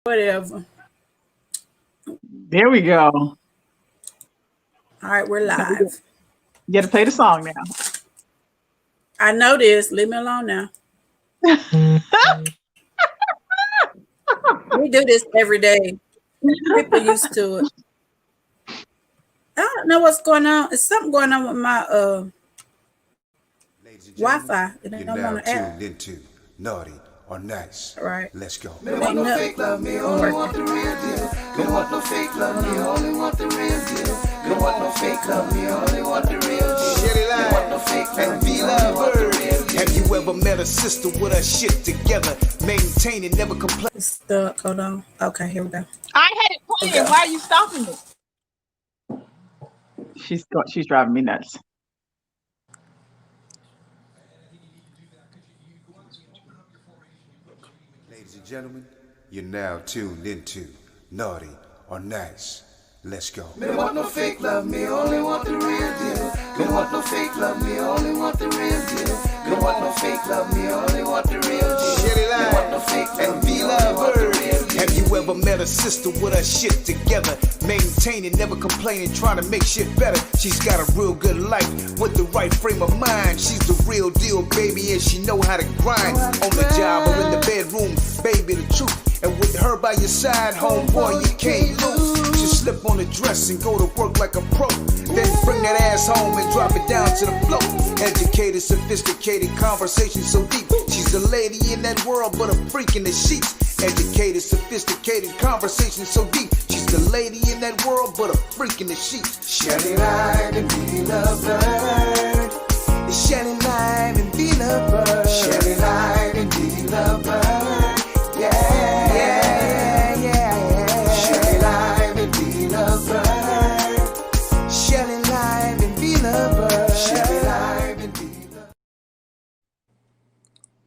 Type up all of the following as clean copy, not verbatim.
Whatever. There we go. All right, we're So live. you got to play the song now. I know this. Leave me alone now. We do this every day. People used to it. I don't know what's going on. It's something going on with my Ladies and gentlemen, Wi-Fi. It you're don't now want to act tuned into Naughty or Nice. right. Let's go. Me want no fake love, me only want the real deal. Me want no fake love, me only want the real deal. Me want no fake love, me only want the real deal. Shelly Me want no fake love, and me only want the real deal. Have you ever met a sister with her shit together? Maintaining, never complain. It's stuck. Hold on. Okay, here we go. I had it playing. Why are you stopping me? She's driving me nuts. Ladies and gentlemen, you're now tuned into Naughty or Nice. Let's go. Me want no fake love, me only want the real deal. Me want no fake love, me only want the real deal. Me want no fake love, me only want the real deal. Shelly Me want no fake love, and me only want the real deal. Have you ever met a sister with her shit together? Maintaining, never complaining, trying to make shit better. She's got a real good life with the right frame of mind. She's the real deal, baby, and she know how to grind. On the job or in the bedroom, baby, the truth. And with her by your side, homeboy, you can't lose. She slip on the dress and go to work like a pro. Then bring that ass home and drop it down to the floor. Educated, sophisticated, conversation so deep. She's a lady in that world, but a freak in the sheets. Educated, sophisticated, conversation so deep. She's the lady in that world, but a freak in the sheets. Shelly Lime and Be Lovebird. Shelly Lime and Be Lovebird. Shelly Lime and Be Lovebird. Yeah. Shelly Lime and Be Lovebird. Shelly Lime and Be Lovebird. Shelly Lime and Be Lovebird.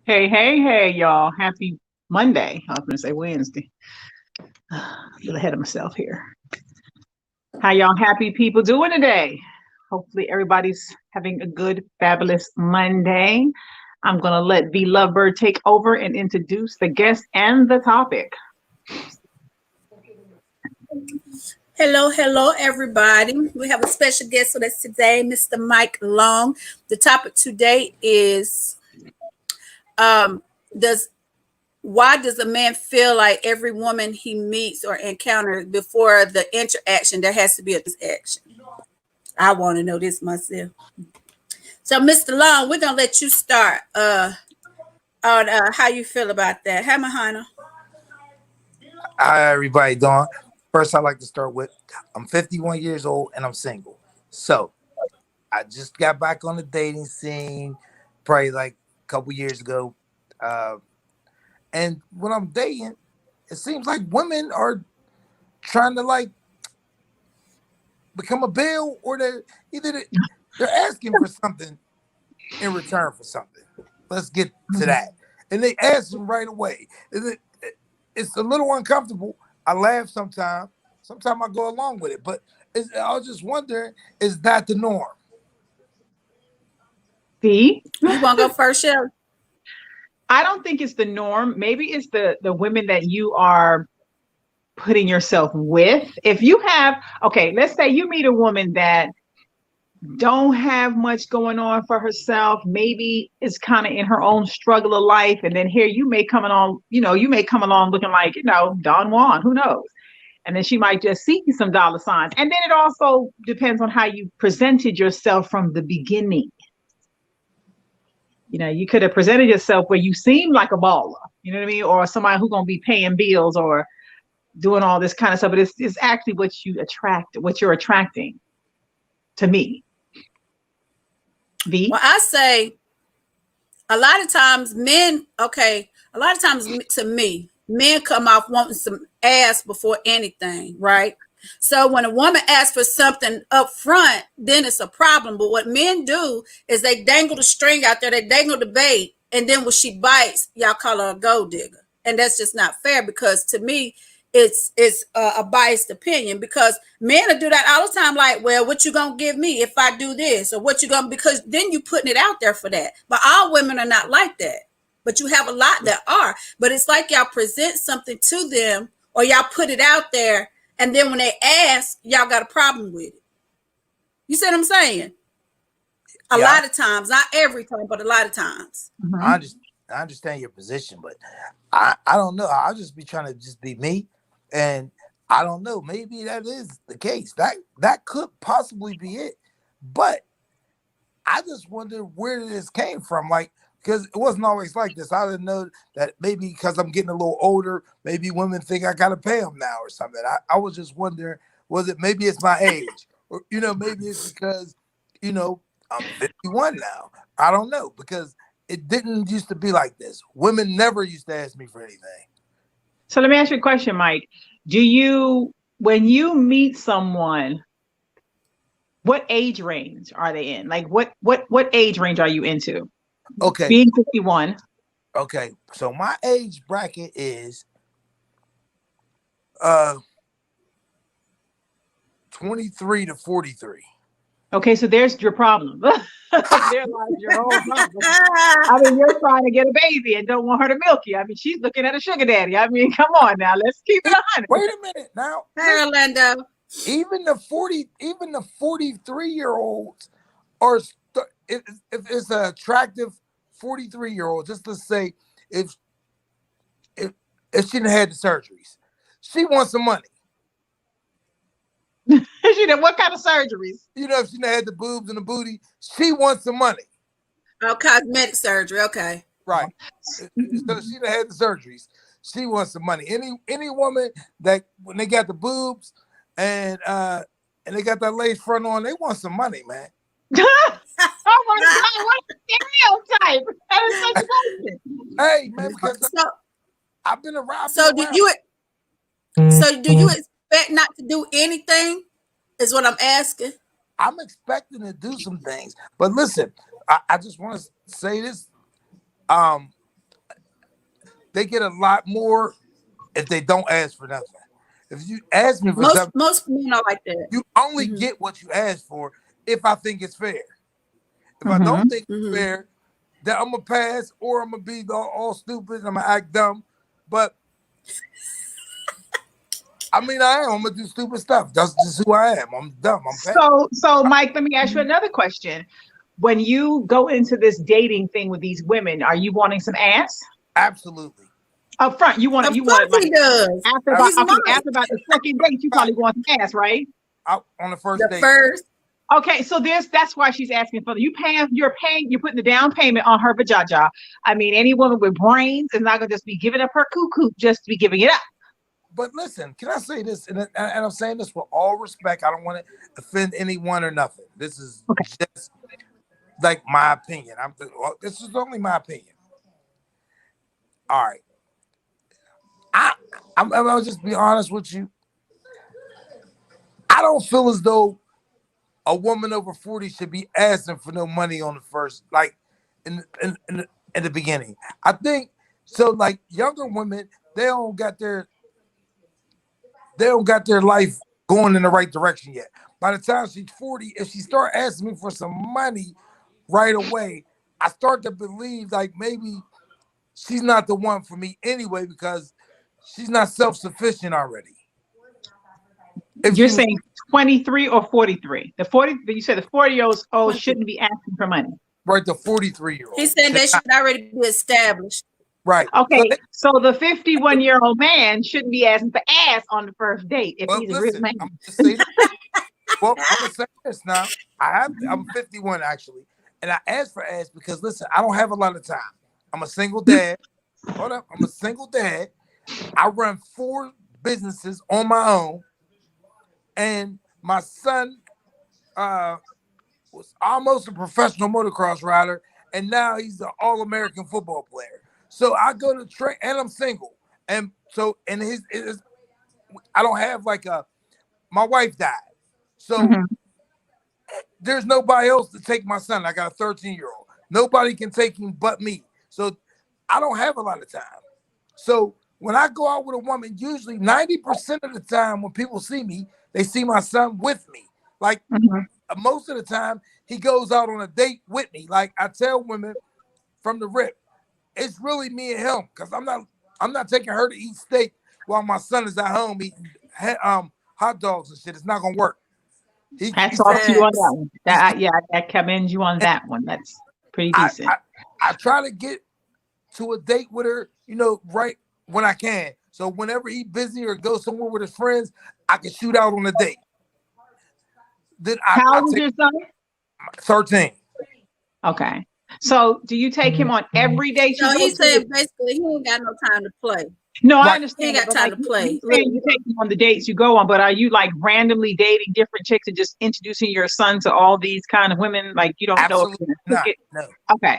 Hey, y'all. Happy Monday. I was going to say Wednesday. A little ahead of myself here. How y'all happy people doing today? Hopefully everybody's having a good, fabulous Monday. I'm going to let V Lovebird take over and introduce the guest and the topic. Hello, everybody. We have a special guest with us today, Mr. Mike Long. The topic today is why does a man feel like every woman he meets or encounters before the interaction, there has to be a action? I want to know this myself. So, Mr. Long, we're gonna let you start on how you feel about that. Hi, Mahana. Hi, everybody doing? First, I'd like to start with I'm 51 years old and I'm single. So I just got back on the dating scene probably like a couple years ago. And when I'm dating, it seems like women are trying to like become a bill, or they're asking for something in return for something. Let's get to that. And they ask them right away. It's a little uncomfortable. I laugh sometimes. Sometimes I go along with it. But I was just wondering, is that the norm? V? You want to go first, Shelly? I don't think it's the norm. Maybe it's the women that you are putting yourself with. If you have, okay, let's say you meet a woman that don't have much going on for herself, maybe is kind of in her own struggle of life, and then here you may come along looking like, Don Juan, who knows? And then she might just see some dollar signs. And then it also depends on how you presented yourself from the beginning. You could have presented yourself where you seem like a baller, you know what I mean? Or somebody who's going to be paying bills or doing all this kind of stuff. But it's actually what you're attracting to me. V? Well, I say a lot of times to me, men come off wanting some ass before anything, right? So when a woman asks for something up front, then it's a problem. But what men do is they dangle the string out there, they dangle the bait, and then when she bites, y'all call her a gold digger. And that's just not fair, because to me, it's a biased opinion, because men will do that all the time. Like, well, what you gonna give me if I do this, or what you gonna, because then you putting it out there for that. But all women are not like that. But you have a lot that are. But it's like y'all present something to them or y'all put it out there, and then when they ask, y'all got a problem with it. You see what I'm saying? A Yeah. lot of times, not every time, but a lot of times. I understand your position, but I don't know. I'll just be trying to just be me, and I don't know. Maybe that is the case. That could possibly be it, but I just wonder where this came from. Like, because it wasn't always like this. I didn't know that maybe because I'm getting a little older, maybe women think I gotta pay them now or something. I was just wondering, was it maybe it's my age, or maybe it's because I'm 51 now. I don't know, because it didn't used to be like this. Women never used to ask me for anything. So let me ask you a question, Mike. When you meet someone, what age range are they in? Like what age range are you into? Okay. Being 51. Okay. So my age bracket is 23 to 43. Okay, so there's your problem. There lies your whole problem. I mean, you're trying to get a baby and don't want her to milk you. I mean, she's looking at a sugar daddy. I mean, come on now, let's keep it 100. Wait a minute now. Hey, Orlando. Even the 43-year-olds are if it's an attractive 43-year-old, just to say if she didn't have the surgeries, she wants some money. What kind of surgeries? If she didn't have the boobs and the booty, she wants some money. Oh, cosmetic surgery. Okay. Right. So she done had the surgeries. She wants some money. Any woman that when they got the boobs and they got that lace front on, they want some money, man. Oh my God, what a stereotype. That is such a question. Hey, man, because I've been around. So do you expect not to do anything? Is what I'm asking. I'm expecting to do some things, but listen, I just want to say this. They get a lot more if they don't ask for nothing. If you ask me for something, most men are like that. you only get what you ask for if I think it's fair. If I don't think it's fair, then I'm gonna pass, or I'm gonna be all stupid and I'm gonna act dumb. But I mean, I'm gonna do stupid stuff. That's just who I am. I'm dumb. So Mike, let me ask you another question. When you go into this dating thing with these women, are you wanting some ass? Absolutely. Up front, you want Of he course like, he does. after about the second date, you probably want some ass, right? On the first date. First. Okay, so that's why she's asking for you're putting the down payment on her vajaja. I mean, any woman with brains is not gonna just be giving up her cuckoo just to be giving it up. But listen, can I say this? And I'm saying this with all respect. I don't want to offend anyone or nothing. This is just like my opinion. This is only my opinion. All right. I'll just be honest with you. I don't feel as though a woman over 40 should be asking for no money on the first, like in the beginning. I think so. Like younger women, they don't got their life going in the right direction yet. By the time she's 40, if she start asking me for some money right away, I start to believe like maybe she's not the one for me anyway, because she's not self-sufficient already. If you're saying 23 or 43, you said the 40-year-old shouldn't be asking for money. Right, the 43-year-old. He said they should already be established. Right. Okay, so the 51-year-old man shouldn't be asking for ass on the first date if he's a real man. I'm just saying. Well, I'm gonna say this now. I'm 51 actually, and I asked for ass because listen, I don't have a lot of time. I'm a single dad. Hold up, I'm a single dad. I run 4 businesses on my own, and my son was almost a professional motocross rider, and now he's an all-American football player. So I go to train, and I'm single, and so I don't have my wife died, so there's nobody else to take my son. I got a 13-year-old. Nobody can take him but me. So I don't have a lot of time. So when I go out with a woman, usually 90% of the time when people see me, they see my son with me. Like most of the time, he goes out on a date with me. Like I tell women from the rip, it's really me and him, because I'm not taking her to eat steak while my son is at home eating hot dogs and shit. It's not gonna work. Hats off to you on that one. I commend you on that one. That's pretty decent. I try to get to a date with her, right when I can. So whenever he's busy or goes somewhere with his friends, I can shoot out on a date. Then How old is your son? 13. Okay. So do you take him on every date? So he said basically he ain't got no time to play. No, I He understand. ain't got time to play. You take him on the dates you go on, but are you like randomly dating different chicks and just introducing your son to all these kind of women? Like you don't Absolutely know. not. No.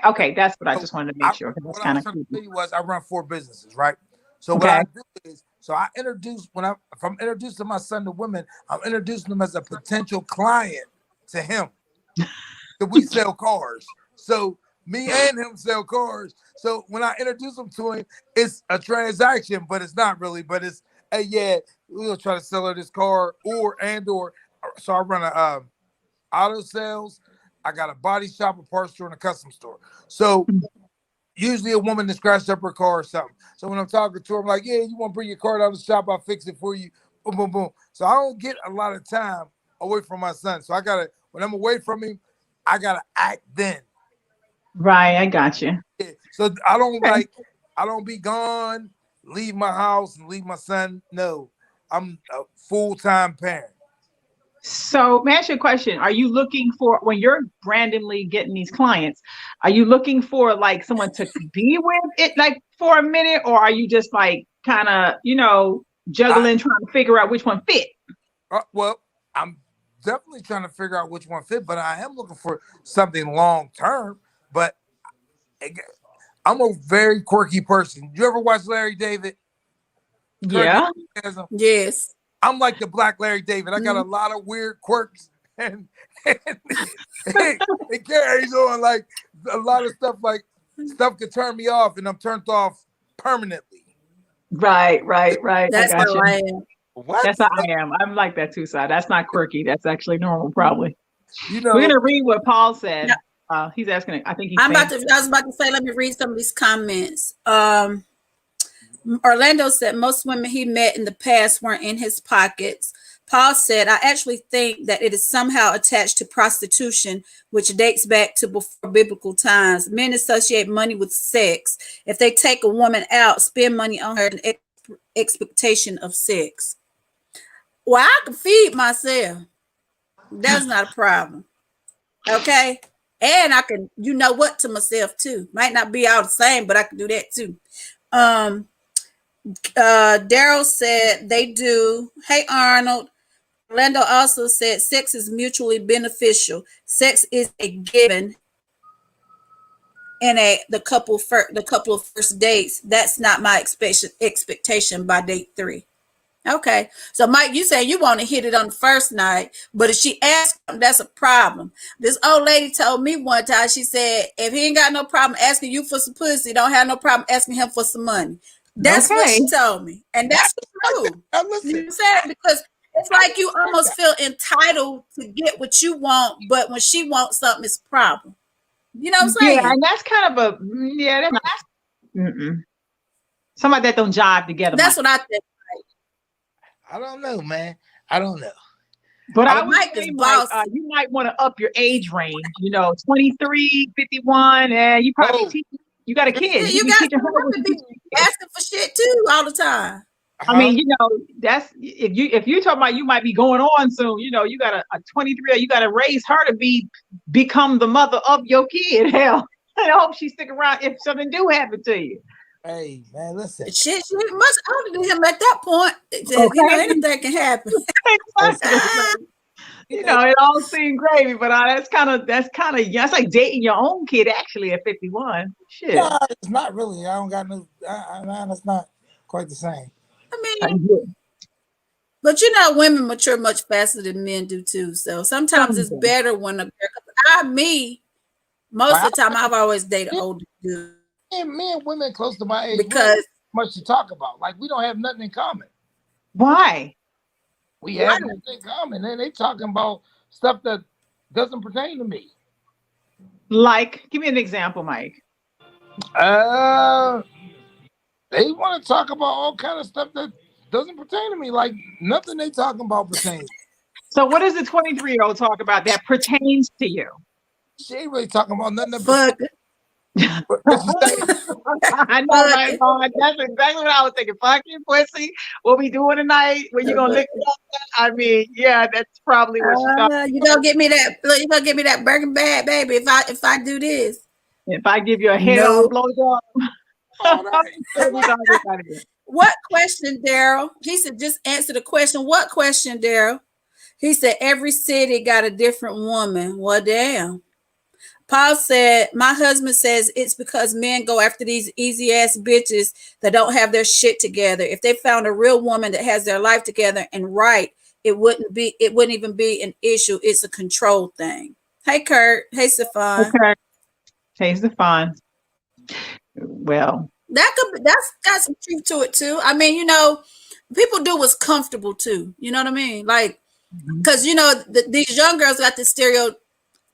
Okay. That's what I just wanted to make sure. That's What I was trying to tell you was I run 4 businesses, right? So what I do is, I introduce if I'm introducing my son to women, I'm introducing them as a potential client to him. So we sell cars. So me and him sell cars. So when I introduce him to him, it's a transaction, but it's not really. But it's, hey, yeah, we'll try to sell her this car, or. So I run a auto sales. I got a body shop, a parts store, and a custom store. So usually a woman that scratched up her car or something. So when I'm talking to her, I'm like, yeah, you want to bring your car down to the shop? I'll fix it for you. Boom, boom, boom. So I don't get a lot of time away from my son. So when I'm away from him, I gotta act then. Right, I got you. Yeah. So I don't be gone, leave my house and leave my son. No, I'm a full-time parent. So, may I ask you a question? Are you looking for, when you're randomly getting these clients, are you looking for like someone to be with it like for a minute, or are you just like kind of, juggling, trying to figure out which one fit? Well, I'm definitely trying to figure out which one fit, but I am looking for something long-term. But I'm a very quirky person. You ever watch Larry David? Yeah. Yes. I'm like the Black Larry David. I got a lot of weird quirks, and it carries on like a lot of stuff. Like stuff could turn me off, and I'm turned off permanently. Right. That's how I am. What? That's how I am. I'm like that too, side. That's not quirky. That's actually normal, probably. We're gonna read what Paul said. No. He's asking. I think I was about to say, let me read some of these comments. Orlando said most women he met in the past weren't in his pockets. Paul said, I actually think that it is somehow attached to prostitution, which dates back to before biblical times. Men associate money with sex. If they take a woman out, spend money on her in expectation of sex. Well, I can feed myself. That's not a problem. Okay. And I can, to myself too. Might not be all the same, but I can do that too. Daryl said they do. Hey, Arnold. Orlando also said sex is mutually beneficial. Sex is a given in the couple of first dates. That's not my expectation by date 3. Okay. So Mike, you say you want to hit it on the first night, but if she asks, that's a problem. This old lady told me one time, she said, if he ain't got no problem asking you for some pussy, don't have no problem asking him for some money. That's what she told me. And that's true. You know what I'm saying? Because it's like you almost feel entitled to get what you want, but when she wants something, it's a problem. You know what I'm saying? Yeah, and that's kind of somebody that don't jive together. That's what I think. I don't know, man. I don't know. But I would say, Mike, you might want to up your age range. 23, 51, and you probably you got a kid. You got to be asking for shit too all the time. I mean, that's if you talking about you might be going on soon. You got a 23, you got to raise her to become the mother of your kid. Hell, I hope she stick around if something do happen to you. Hey, man, listen. She must older than him at that point. Okay. Anything can happen. It all seemed gravy, but that's kind of that's like dating your own kid actually at 51. Shit. No, it's not really. I don't got no. It's not quite the same. I mean, but women mature much faster than men do too. So sometimes it's better when most of the time I've always dated older dudes. Me and women close to my age because much to talk about. Like we don't have nothing in common. Why? We have nothing in common, and they talking about stuff that doesn't pertain to me. Like, give me an example, Mike. They want to talk about all kind of stuff that doesn't pertain to me. Like nothing they talking about pertains. So what does the 23-year-old talk about that pertains to you? She ain't really talking about nothing. Fuck. But she say, I know, right, Vaughn? That's exactly what I was thinking. Fucking pussy. What we doing tonight? When you gonna lick me up? I mean, yeah, that's probably what she thought. You gonna get me that? Look, you gonna give me that burger bag, baby? If I do this, If I give you a head-on blowjob. What question, Daryl? He said, just answer the question. What question, Daryl? He said, every city got a different woman. Well, damn. Paul said, my husband says it's because men go after these easy ass bitches that don't have their shit together. If they found a real woman that has their life together and right, it wouldn't even be an issue. It's a control thing. Hey, Kurt. Hey, Stefan. Okay. Hey, Stefan. Well, that's got some truth to it too. I mean, you know, people do what's comfortable too. You know what I mean? Like, because you know these young girls got the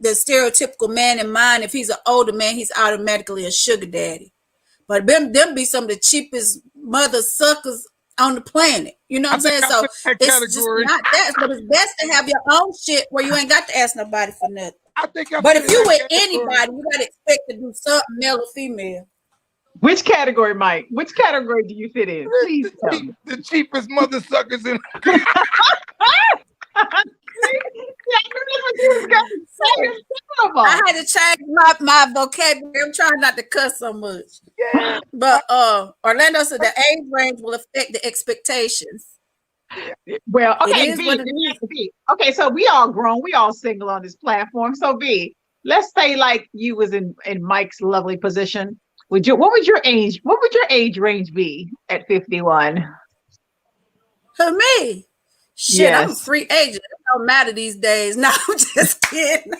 stereotypical man in mind. If he's an older man, he's automatically a sugar daddy. But them be some of the cheapest mother suckers on the planet. You know what I'm saying? So it's just not that. But it's best to have your own shit where you ain't got to ask nobody for nothing. But if you with anybody, you gotta expect to do something, male or female. Which category, Mike? Which category do you fit in? Please tell me. The cheapest mother suckers in. I had to change my vocabulary. I'm trying not to cuss so much. Yeah. But Orlando said the age range will affect the expectations. Well, okay, V. Okay, so we all grown, we all single on this platform. So V, let's say like you was in Mike's lovely position. What would your age range be at 51? For me? Shit, yes. I'm a free agent. It don't matter these days. No, I'm just kidding.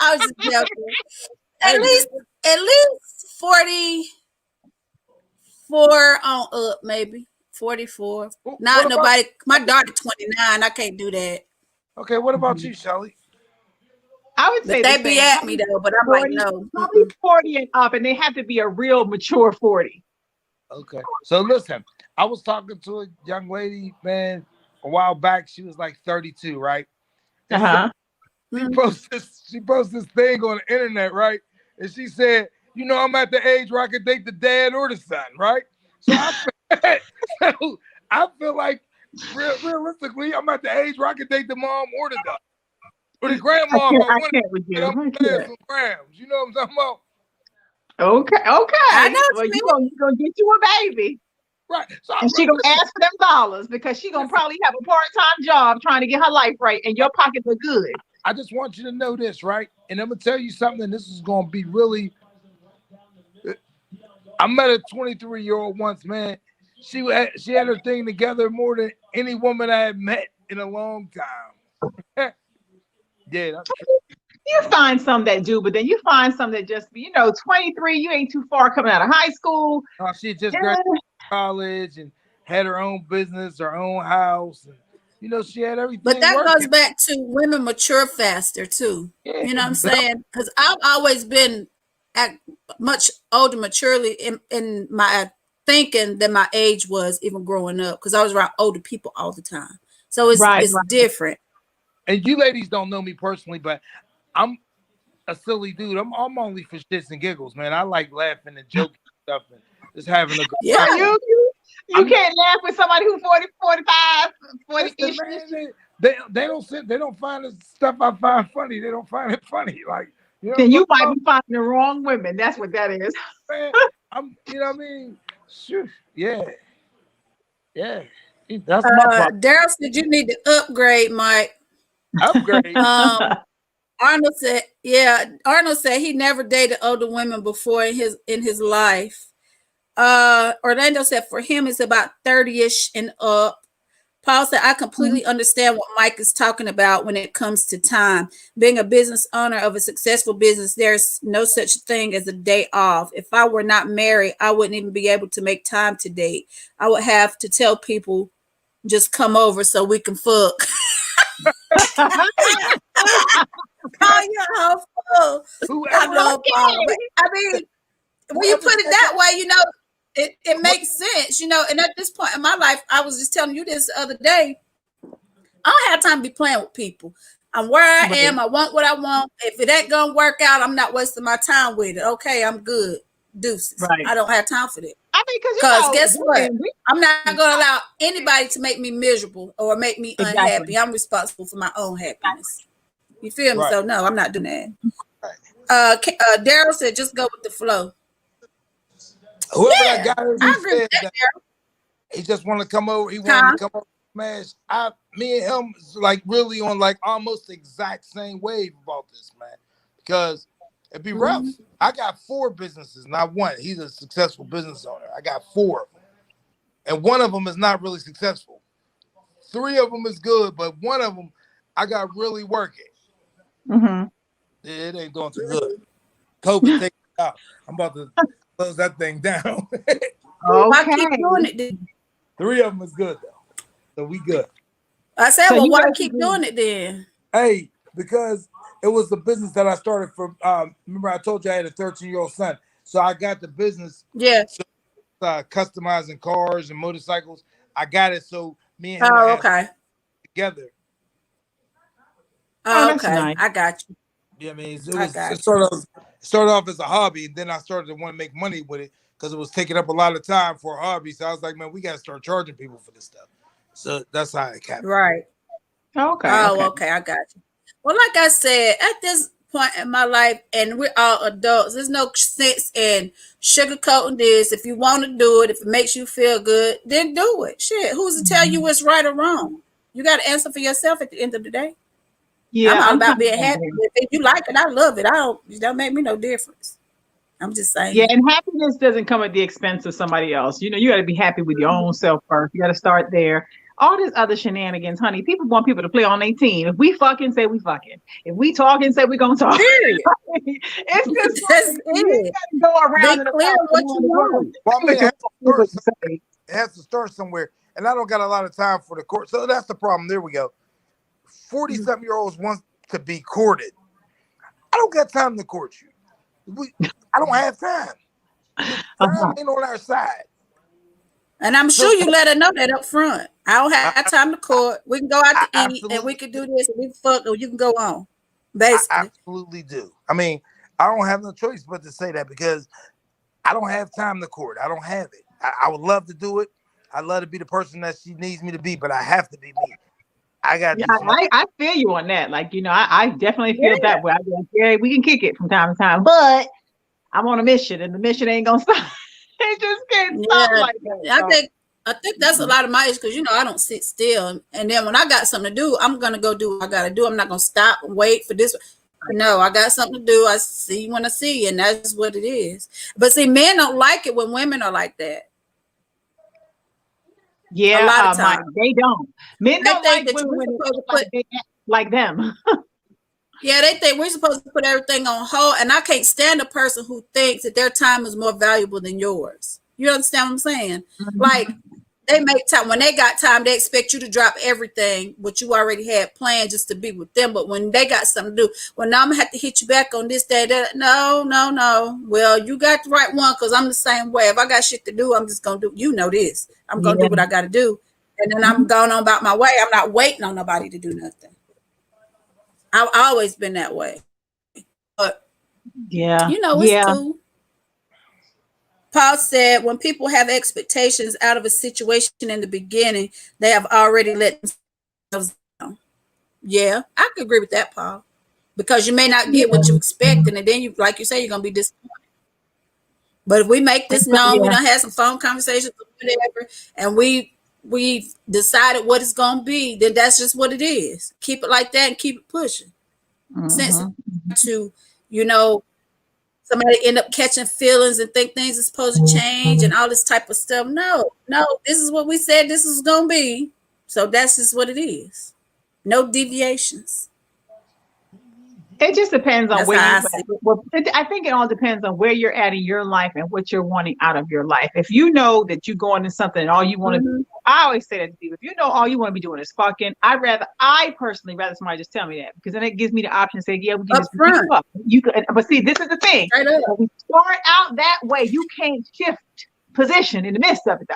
I was just joking. At least 44 on up, maybe 44. Not nobody. My daughter 29. I can't do that. Okay, what about you, Shelly? I would say they be at me though, but I'm 40, like no. Probably 40 and up, and they have to be a real mature 40. Okay, so listen, I was talking to a young lady, man, a while back. She was like 32, right? She posted this thing on the internet, right? And she said, you know, I'm at the age where I can date the dad or the son, right? So I feel like realistically, I'm at the age where I can date the mom or the dad. Or the grandma. I can't with you. Some grams. You know what I'm talking about? Okay. I know well, you're gonna get you a baby. Right. So and she gonna ask for them dollars because she gonna probably have a part-time job trying to get her life right, and your pockets are good. I just want you to know this, right? And I'm gonna tell you something. This is gonna be really. I met a 23-year-old once, man. She had her thing together more than any woman I had met in a long time. Yeah, that's true. You find some that do, but then you find some that just be, 23, you ain't too far coming out of high school. She just graduated college and had her own business, her own house. And, she had everything. But that working. goes back to women mature faster, too. Yeah, you know what I'm saying? Because I've always been at much older maturely in my thinking than my age was even growing up because I was around older people all the time. So it's different. And you ladies don't know me personally, but I'm a silly dude. I'm only for shits and giggles, man. I like laughing and joking and stuff and just having a good time. You can't laugh with somebody who's 40, 45, 40-ish. They don't find the stuff I find funny. They don't find it funny. Like, then you might be finding the wrong women. That's what that is. Man, you know what I mean? Sure. Yeah. That's my problem. Daryl said you need to upgrade, Mike. Upgrade. Arnold said he never dated older women before in his life. Orlando said for him it's about 30-ish and up. Paul said, I completely understand what Mike is talking about when it comes to time. Being a business owner of a successful business, there's no such thing as a day off. If I were not married, I wouldn't even be able to make time to date. I would have to tell people, just come over so we can fuck. Oh, you're hopeful. I mean, when you put it that way, it makes sense, you know. And at this point in my life, I was just telling you this the other day. I don't have time to be playing with people. I'm where I am. I want what I want. If it ain't gonna work out, I'm not wasting my time with it. Okay, I'm good. Deuces. Right. I don't have time for that. I mean, because guess what? I'm not gonna allow anybody to make me miserable or make me unhappy. I'm responsible for my own happiness. You feel me? Right. So no, I'm not doing that. Right. Daryl said, just go with the flow. Whoever Yeah, that guy is, I he agree with said that, that Daryl. he just want to come over. He wanted to come over, smash. Me and him is like really on like almost the exact same wave about this, man. Because it'd be rough. I got 4 businesses, not one. He's a successful business owner. I got 4 of them, and one of them is not really successful. 3 of them is good, but one of them I got really working. It ain't doing too good. COVID take it out. I'm about to close that thing down. I keep doing it then. 3 of them is good though, so we good. I said, So well, you why guys keep agree? doing it then? Hey, because it was the business that I started from. Remember, I told you I had a 13-year-old son, so I got the business Yeah. customizing cars and motorcycles. I got it so me and him Oh, had okay. together. Oh, Okay. that's nice. I got you. Yeah, I mean, I got it started off as a hobby, and then I started to want to make money with it because it was taking up a lot of time for a hobby. So I was like, man, we got to start charging people for this stuff. So that's how it happened. Right. Okay. Oh, okay. I got you. Well, like I said, at this point in my life, and we're all adults, there's no sense in sugarcoating this. If you want to do it, if it makes you feel good, then do it. Shit, who's to tell you what's right or wrong? You got to answer for yourself at the end of the day. Yeah, I'm all about kinda being the happy. same. If you like it, I love it. It don't make me no difference. I'm just saying. Yeah, and happiness doesn't come at the expense of somebody else. You know, you got to be happy with your own self first. You got to start there. All this other shenanigans, honey. People want people to play on their team. If we fucking, say we fucking. If we talking, say we gonna talk. Period. It's just That's you it. gotta go around. Be and clear about what to you want. Well, I mean, say. it has to start somewhere, and I don't got a lot of time for the court. So that's the problem. There we go. 40-something-year-olds want to be courted. I don't got time to court you. I don't have time. Time ain't on our side. And I'm sure you let her know that up front. I don't have time to court. We can go out to eat and we can do this and we can fuck or you can go on. Basically. I absolutely do. I mean, I don't have no choice but to say that because I don't have time to court. I don't have it. I would love to do it. I'd love to be the person that she needs me to be, but I have to be me. I got Yeah, I feel you on that. Like, you know, I definitely feel that way. I be like, yeah, we can kick it from time to time, but I'm on a mission and the mission ain't gonna stop. It just can't stop like that. I think that's a lot of my age because, you know, I don't sit still. And then when I got something to do, I'm going to go do what I got to do. I'm not going to stop and wait for this. No, I got something to do. I see when I see you, and that's what it is. But see, men don't like it when women are like that. Yeah, a lot of times. they don't. Men They don't think like that women you're supposed to like they act like them. Yeah, they think we're supposed to put everything on hold, and I can't stand a person who thinks that their time is more valuable than yours. You understand what I'm saying? Mm-hmm. Like, they make time. When they got time, they expect you to drop everything, what you already had planned just to be with them. But when they got something to do, well, now I'm going to have to hit you back on this, that. No. Well, you got the right one because I'm the same way. If I got shit to do, I'm just going to do, you know this. I'm going to do what I got to do. And then I'm going on about my way. I'm not waiting on nobody to do nothing. I've always been that way. But, Yeah. you know, it's cool. Paul said, when people have expectations out of a situation in the beginning, they have already let themselves down. Yeah, I could agree with that, Paul. Because you may not get what you expect, and then you, like you say, you're gonna be disappointed. But if we make this known, we done had some phone conversations or whatever, and we decided what it's gonna be, then that's just what it is. Keep it like that and keep it pushing. Since to, you know, somebody end up catching feelings and think things are supposed to change and all this type of stuff. No, this is what we said this is going to be. So that's just what it is. No deviations. It just depends on That's where how I think it all depends on where you're at in your life and what you're wanting out of your life. If you know that you're going to something and all you want to do, I always say that to people, if you know all you want to be doing is fucking, I personally rather somebody just tell me that, because then it gives me the option to say, yeah, we can just do fuck. You could, but see, this is the thing. When we start out that way, you can't shift position in the midst of it though.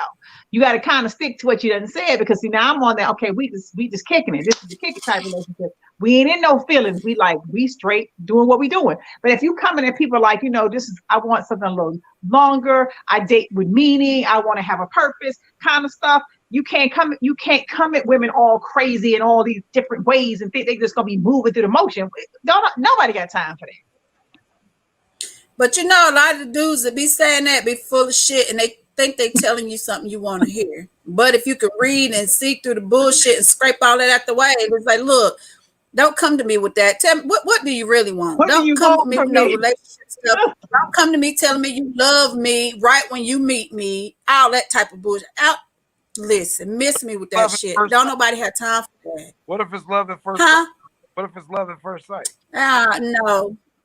You got to kind of stick to what you done said, because see, now I'm on that. Okay, we just kicking it. This is the kick it type relationship. We ain't in no feelings. We straight doing what we doing. But if you come in and people are like, I want something a little longer. I date with meaning. I want to have a purpose kind of stuff. You can't come at women all crazy in all these different ways and think they just gonna be moving through the motion. Nobody got time for that. But a lot of the dudes that be saying that be full of shit, and they think they telling you something you want to hear. But if you could read and see through the bullshit and scrape all that out the way, it's like, look, don't come to me with that. Tell me, what do you really want? Don't come to me with no relationship stuff. Don't come to me telling me you love me right when you meet me. All that type of bullshit. Listen, miss me with that shit. Don't nobody have time for that. What if it's love at first sight? What if it's love at first sight?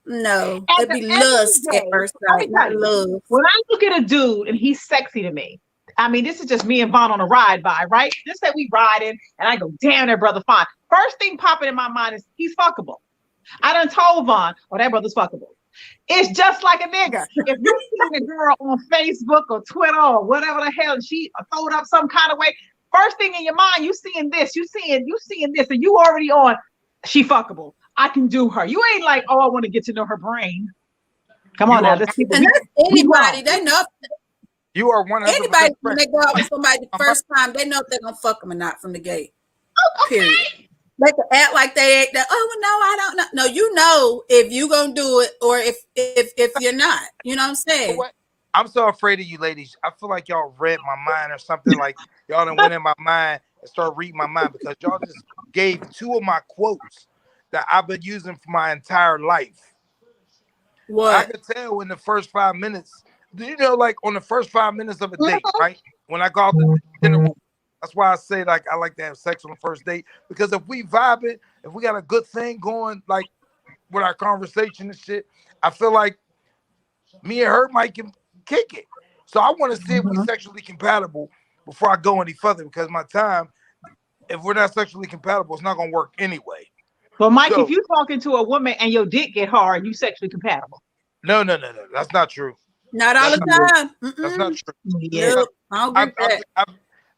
No. It'd be lust at first sight, not love. When I look at a dude and he's sexy to me, I mean, this is just me and Vaughn on a ride by, right? Just say we riding and I go, damn, that brother fine. First thing popping in my mind is he's fuckable. I done told Vaughn, that brother's fuckable. It's just like a nigga. If you're seeing a girl on Facebook or Twitter or whatever the hell, and she throwed up some kind of way, first thing in your mind, you seeing this, you seeing this, and you already on, she fuckable. I can do her. You ain't like, I want to get to know her brain. Come on now. And that's anybody. They know. You are 100%. Anybody, when they go out with somebody the first time, they know if they're going to fuck them or not from the gate. Okay. Period. They can act like they ain't that. Oh, no, I don't know. No, you know if you going to do it or if you're not. You know what I'm saying? I'm so afraid of you ladies. I feel like y'all read my mind or something. Like y'all done went in my mind and started reading my mind, because y'all just gave two of my quotes that I've been using for my entire life. What? I could tell in the first 5 minutes. Like on the first 5 minutes of a date, right? When I go out to dinner, that's why I say like I like to have sex on the first date, because if we vibing, if we got a good thing going, like with our conversation and shit, I feel like me and her might can kick it. So I want to see if we're sexually compatible before I go any further, because my time, if we're not sexually compatible, it's not gonna work anyway. Well, Mike, if you talking to a woman and your dick get hard, you sexually compatible. No, that's not true. Not all the time. That's not true. Yeah,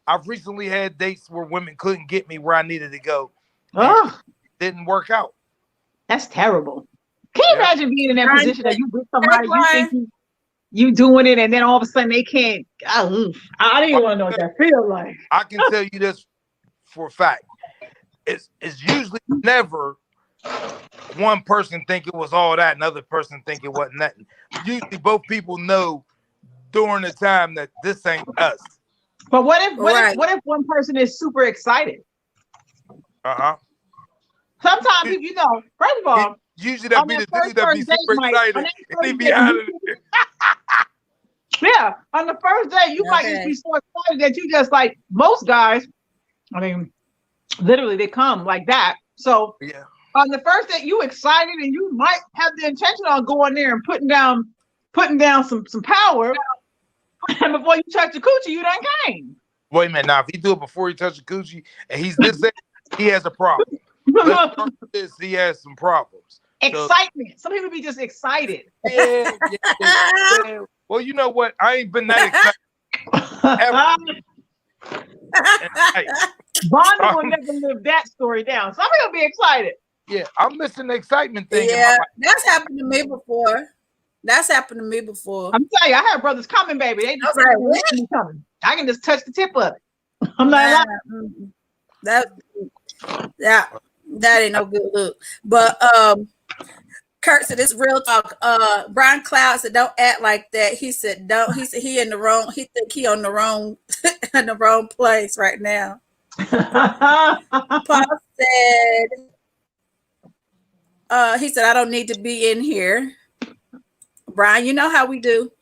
I've recently had dates where women couldn't get me where I needed to go. Oh, Didn't work out. That's terrible. Can you imagine being in that position that you with somebody, you think you doing it, and then all of a sudden they can't? I don't even want to know what that feels like. I can tell you this for a fact. It's usually never one person think it was all that, and another person think it wasn't nothing. Usually both people know during the time that this ain't us. But what if one person is super excited? Sometimes first of all, usually that be the dude that be super excited and he be out of it. Yeah, on the first day, you might just be so excited that you just like most guys. I mean, literally, they come like that. So yeah, on the first day, you excited and you might have the intention on going there and putting down some power. And before you touch the coochie, you done came. Wait a minute, now if he do it before he touch the coochie and he's this age, he has a problem. He has some problems. Excitement. Some people be just excited. Yeah. Well, you know what? I ain't been that excited ever. Bonda will never live that story down. Some people be excited. Yeah, I'm missing the excitement thing. Yeah, that's happened to me before. I'm telling you, I have brothers coming, baby. They just coming. I can just touch the tip of it. I'm not that ain't no good look. But Kurt said it's real talk. Brian Cloud said don't act like that. He said don't. He said he in the wrong. He think he on the wrong in the wrong place right now. Paul said he said I don't need to be in here. Brian, you know how we do.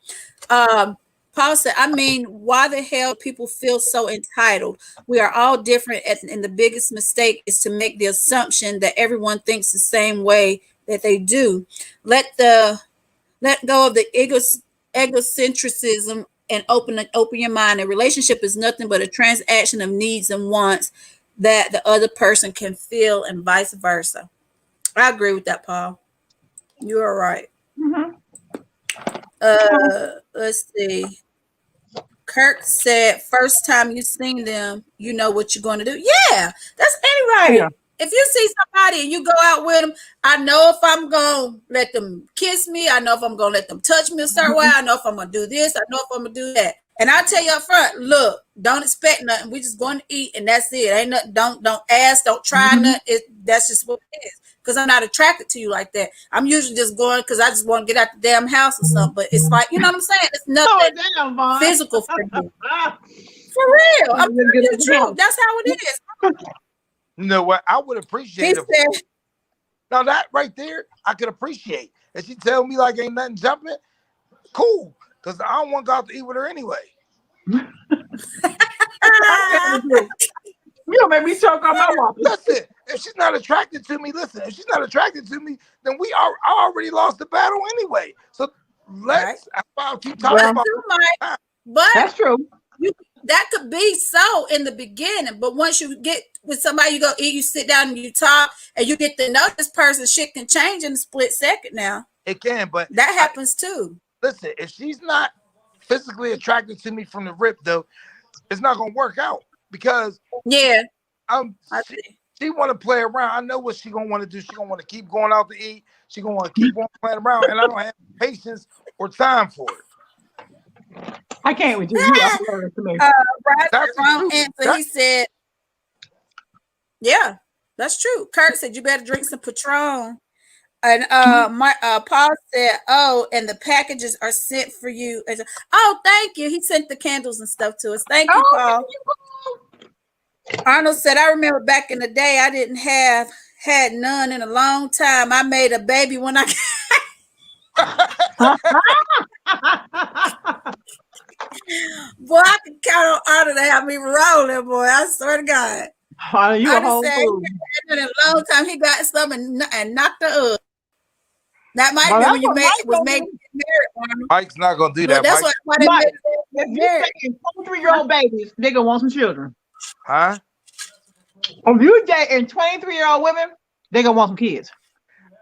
Paul said, I mean, why the hell people feel so entitled? We are all different, and the biggest mistake is to make the assumption that everyone thinks the same way that they do. Let go of the egocentrism and open your mind. A relationship is nothing but a transaction of needs and wants that the other person can feel, and vice versa. I agree with that, Paul. You are right. Mm-hmm. Let's see. Kirk said, first time you seen them, you know what you're going to do. Yeah, that's anybody. Yeah. If you see somebody and you go out with them, I know if I'm going to let them kiss me. I know if I'm going to let them touch me a certain way. I know if I'm going to do this. I know if I'm going to do that. And I tell you up front, look, don't expect nothing. We just going to eat and that's it. Ain't nothing. Don't ask. Don't try nothing. That's just what it is. Because I'm not attracted to you like that. I'm usually just going because I just want to get out the damn house or something. But it's like, you know what I'm saying? It's nothing damn, Vaughn. physical for me. For real. I'm telling you the truth. That's how it is. You know what? I would He appreciate it. said, Now that right there, I could appreciate. And she tell me like ain't nothing jumping, cool. Because I don't want to go out to eat with her anyway. You don't make me choke on my waffle. Listen, if she's not attracted to me, if she's not attracted to me, then I already lost the battle anyway. So let's I'll keep talking about but That's true. that could be so in the beginning, but once you get with somebody, you go eat, you sit down and you talk, and you get to know this person, shit can change in a split second now. It can, but that happens too. Listen, if she's not physically attracted to me from the rip, though, it's not gonna work out because she want to play around. I know what she gonna want to do. She gonna want to keep going out to eat. She gonna want to keep on playing around, and I don't have patience or time for it. I can't with you. You are hilarious to me. Wrong answer. He said, "Yeah, that's true." Kurt said, "You better drink some Patron." And Paul said, "Oh, and the packages are sent for you." Oh, thank you. He sent the candles and stuff to us. Thank you, Paul. Arnold said, "I remember back in the day, I didn't had none in a long time. I made a baby when I." Boy, I can count on Arnold to have me rolling, boy. I swear to God. You a whole fool. In a long time, he got something and knocked her up. That might be when you was made to get married, Arnold. Mike's not gonna do that. That's why they Mike, made if you're taking 23-year-old babies, they gonna want some children. Huh? If you dating 23-year-old women, they gonna want some kids.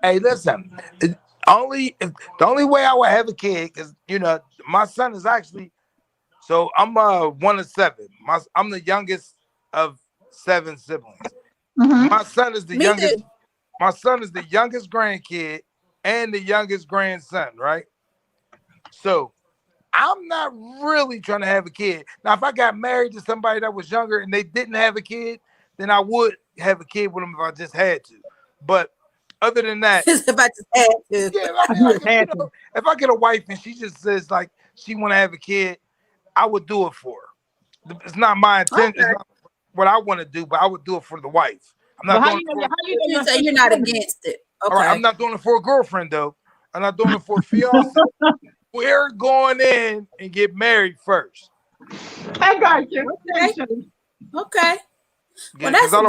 Hey, listen. The only way I would have a kid is, my son is actually. So I'm one of seven. I'm the youngest of 7 siblings. My son is the youngest. My son is the youngest grandkid and the youngest grandson, right? So I'm not really trying to have a kid. Now, if I got married to somebody that was younger and they didn't have a kid, then I would have a kid with them if I just had to. But other than that, if I just had to. If I get a wife and she just says like she want to have a kid, I would do it for her. It's not my intent. It's not what I want to do, but I would do it for the wife. I'm not doing it for you're not against it. Okay. All right, I'm not doing it for a girlfriend though. I'm not doing it for a fiance. We're going in and get married first. I got you. Okay. Yeah, well, that's I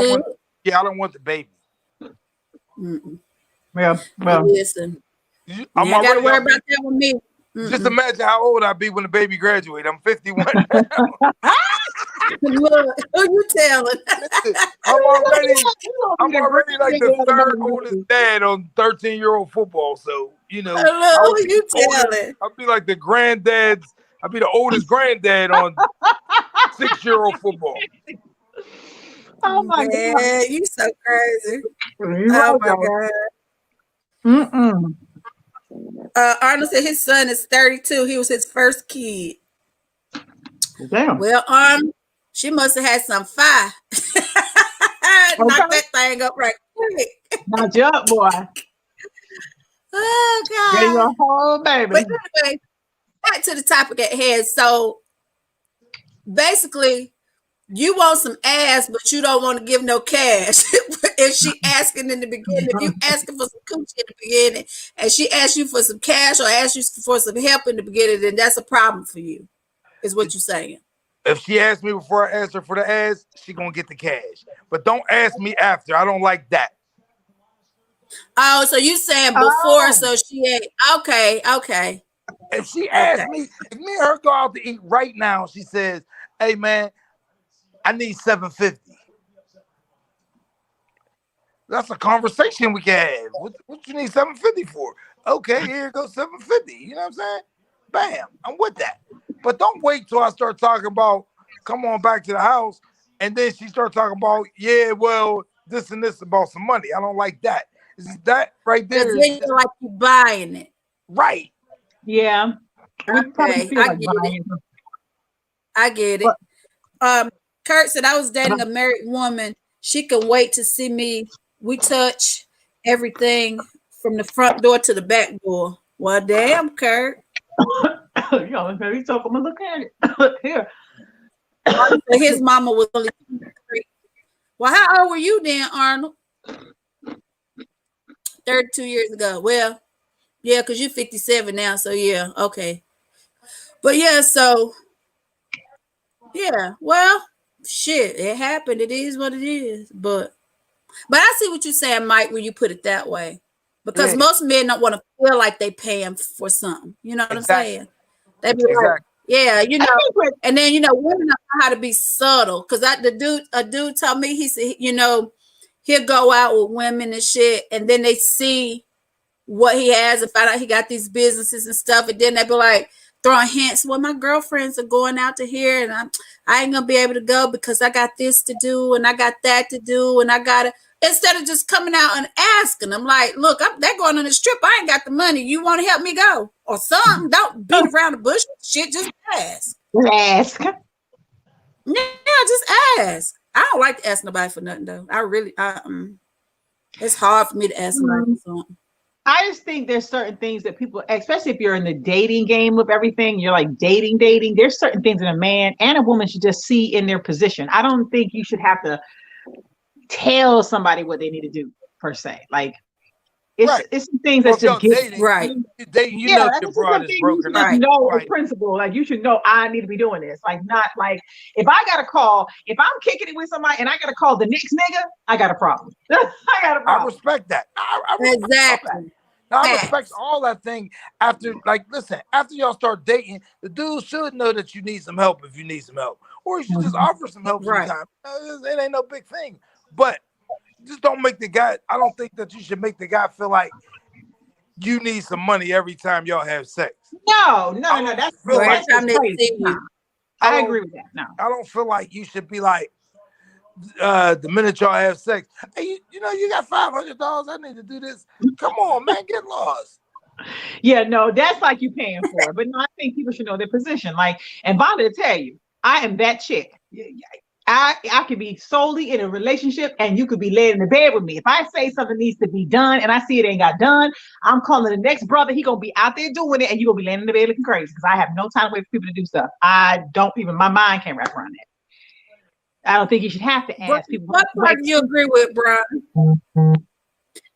don't want the baby. Well, listen. I gotta worry about that with me. Just imagine how old I'll be when the baby graduates. I'm 51. Look, who you telling? I'm already like the third oldest dad on 13-year-old football. So, who you telling? I'll be like the granddads. I'll be the oldest granddad on 6-year-old football. Oh my God. You so crazy. Oh my God. Arnold said his son is 32. He was his first kid. Damn. Well, she must have had some fire. Knock that thing up right quick. Knock you up, boy. Oh God. Get your whole baby. But anyway, back to the topic at hand. So basically, you want some ass, but you don't want to give no cash. If she asking in the beginning, if you asking for some coochie in the beginning, and she asks you for some cash or asks you for some help in the beginning, then that's a problem for you, is what you're saying. If she asks me before I ask her for the ass, she gonna get the cash. But don't ask me after. I don't like that. Oh, so you saying before, so she ain't okay. If she asks me, if me and her go out to eat right now, she says, "Hey man, I need $750." That's a conversation we can have. What you need $750 for? Okay, here goes $750. You know what I'm saying? bam, I'm with that. But don't wait till I start talking about come on back to the house, and then she start talking about, yeah, well, this and this about some money. I don't like that. That right Because there then is you're like you buying it. right. Yeah. We probably Okay, feel I like get it. buying it. I get it. Kurt said I was dating a married woman. She could wait to see me. We touch everything from the front door to the back door. Well, damn, Kurt. You know, maybe so I'm gonna look at it. Here. So his mama was only 23. Well, how old were you then, Arnold? 32 years ago. Well, yeah, because you're 57 now. So, yeah, okay. But, yeah, so, yeah, well, shit, it happened. It is what it is. But I see what you're saying, Mike, when you put it that way. Because Yeah. most men don't want to feel like they paying for something. You know what Exactly. I'm saying? They be like, Exactly. yeah, you know, and then, you know, women don't know how to be subtle. Because a dude told me, he said, you know, he'll go out with women and shit, and then they see what he has and find out he got these businesses and stuff, and then they be like throwing hints. Well, my girlfriends are going out to here, and I ain't gonna be able to go because I got this to do and I got that to do, and I gotta, instead of just coming out and asking them, like, look, they're going on this trip. I ain't got the money. You want to help me go or something? Don't beat around the bush. Shit, just ask. Ask. Yeah, just ask. I don't like to ask nobody for nothing though. It's hard for me to ask somebody for something. I just think there's certain things that people, especially if you're in the dating game of everything, you're like dating. There's certain things that a man and a woman should just see in their position. I don't think you should have to tell somebody what they need to do per se. Like it's Right. it's some things Well, that's if just y'all given. dating, Right. you dating, you Yeah, know that's your just broad is something broken you should out. know Right. the principle. Like you should know I need to be doing this. Like not like if I got a call, if I'm kicking it with somebody and I got to call the next nigga, I got a problem. I got a I problem. respect that. I respect all that. Exactly. Now, I Facts. respect all that thing after, like, listen, after y'all start dating, the dude should know that you need some help if you need some help. Or you should just offer some help Right. sometime. It ain't no big thing. But just don't make the guy, I don't think that you should make the guy feel like you need some money every time y'all have sex. No. I That's feel Every like- time they crazy. see you. Nah, I agree with that. No. I don't feel like you should be like, the minute y'all have sex, hey, you know, you got $500. I need to do this. Come on, man, get lost. Yeah, no, that's like you paying for it. But no, I think people should know their position. Like, and Vonda to tell you, I am that chick. I could be solely in a relationship and you could be laying in the bed with me. If I say something needs to be done and I see it ain't got done, I'm calling the next brother. He gonna be out there doing it and you gonna be laying in the bed looking crazy because I have no time to wait for people to do stuff. I don't even, my mind can't wrap around that. I don't think you should have to ask people. What part do you agree with, Brian?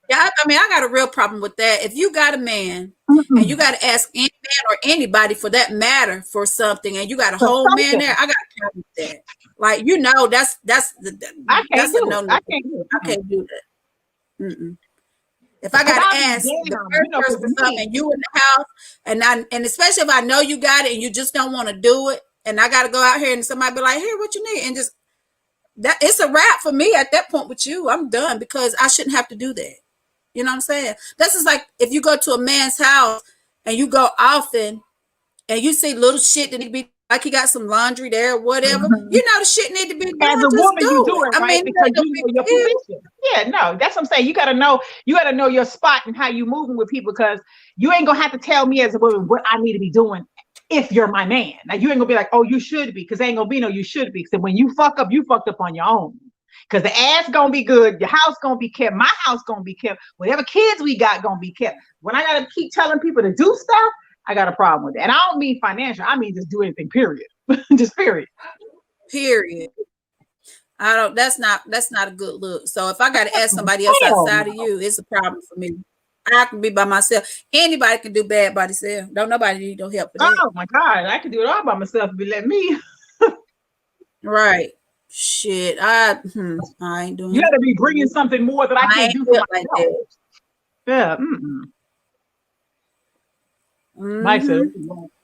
Yeah, I mean, I got a real problem with that. If you got a man and you got to ask any man or anybody for that matter for something, and you got a whole man there, I got a problem with that. Like, you know, that's I can't do no. it. I can't do it. I can't do that. Mm-mm. If I got to ask the first person for something, and you in the house, and especially if I know you got it and you just don't want to do it, and I got to go out here and somebody be like, "Here, what you need?" and just that, it's a wrap for me at that point with you. I'm done because I shouldn't have to do that. You know what I'm saying? This is like if you go to a man's house and you go often and you see little shit that need to be, like he got some laundry there or whatever. You know the shit need to be done. As a just woman, you do it, I right? mean, Because you know your position. Yeah, no, that's what I'm saying. You gotta know your spot and how you moving with people because you ain't gonna have to tell me as a woman what I need to be doing if you're my man. Now you ain't gonna be like, oh, you should be, because ain't gonna be no you should be. So when you fuck up, you fucked up on your own. Because the ass gonna be good, your house gonna be kept, my house gonna be kept, whatever kids we got gonna be kept. When I gotta keep telling people to do stuff, I got a problem with it. And I don't mean financial, I mean just do anything, period. Just period. Period. I don't, that's not a good look. So if I gotta ask somebody else outside of you, it's a problem for me. I can be by myself. Anybody can do bad by themselves. Don't nobody need no help for that. Oh my God, I can do it all by myself if you let me. Right. Shit. I ain't doing You it. gotta be bringing something more that I I can't ain't do feel for like myself. that. Yeah. Mike said,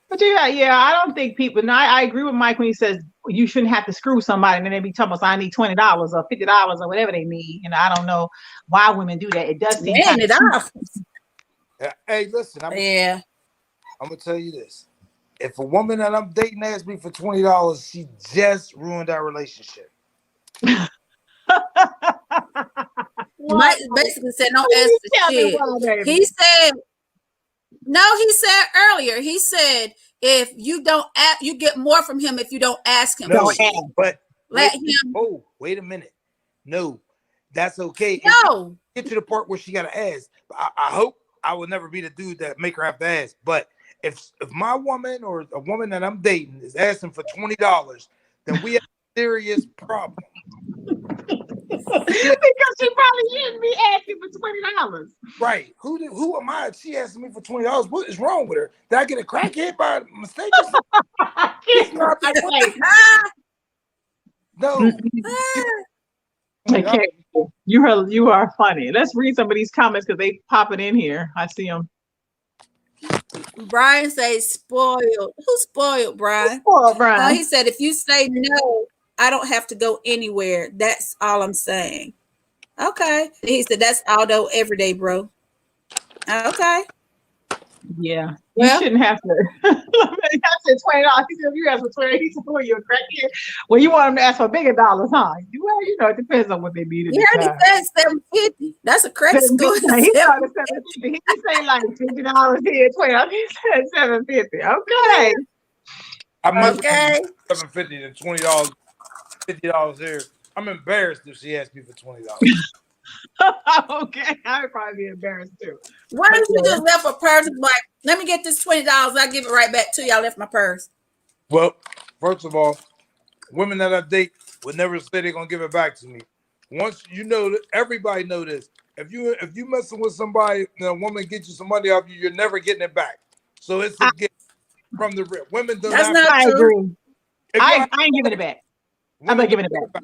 but yeah, I don't think people. No, I agree with Mike when he says you shouldn't have to screw somebody and then they be talking about I need $20 or $50 or whatever they need. And I don't know why women do that. It does seem Man, it off. Hey, listen, I'm Yeah. gonna tell you this. if a woman that I'm dating asks me for $20, she just ruined our relationship. Mike basically said, "Don't ask for Tell me shit." why, baby. He said, "No." He said earlier. He said, "If you don't ask, you get more from him if you don't ask him." No, for shit. but Let wait, him. oh, wait a minute. No, that's okay. No. Get to the part where she gotta ask. I hope I will never be the dude that make her have to ask. But if my woman or a woman that I'm dating is asking for $20, then we have a serious problem. Because she probably shouldn't be asking for $20. Right? Who am I? She asking me for $20. What is wrong with her? Did I get a crackhead by mistake or something? It's not the way. No. Okay, you are funny. Let's read some of these comments because they popping in here. I see them. Brian says spoiled. Who's spoiled, Brian? Oh, Brian. He said, if you say no, I don't have to go anywhere. That's all I'm saying. Okay. He said, that's Aldo every day, bro. Okay. Yeah. Well, you shouldn't have to. I said $20. He said, if you ask for $20, he said, well, you're a crackhead. Well, you want them to ask for bigger dollars, huh? Well, it depends on what they need. You already said $750. That's a credit score. He started $750. He didn't say like $50 here, $20. He said $750. Okay. I must Okay. $750 to $20, $50 here. I'm embarrassed if she asked me for $20. Okay, I would probably be embarrassed too. Why don't you just left a purse like, let me get this $20, I'll give it right back to you. I left my purse. Well, first of all, women that I date would never say they're gonna give it back to me. Once you know that, everybody know this. If you messing with somebody and a woman gets you some money off you, you're never getting it back. So it's a gift from the rip. Women don't. That's have not I true. agree. I ain't giving it back. I'm not giving it back.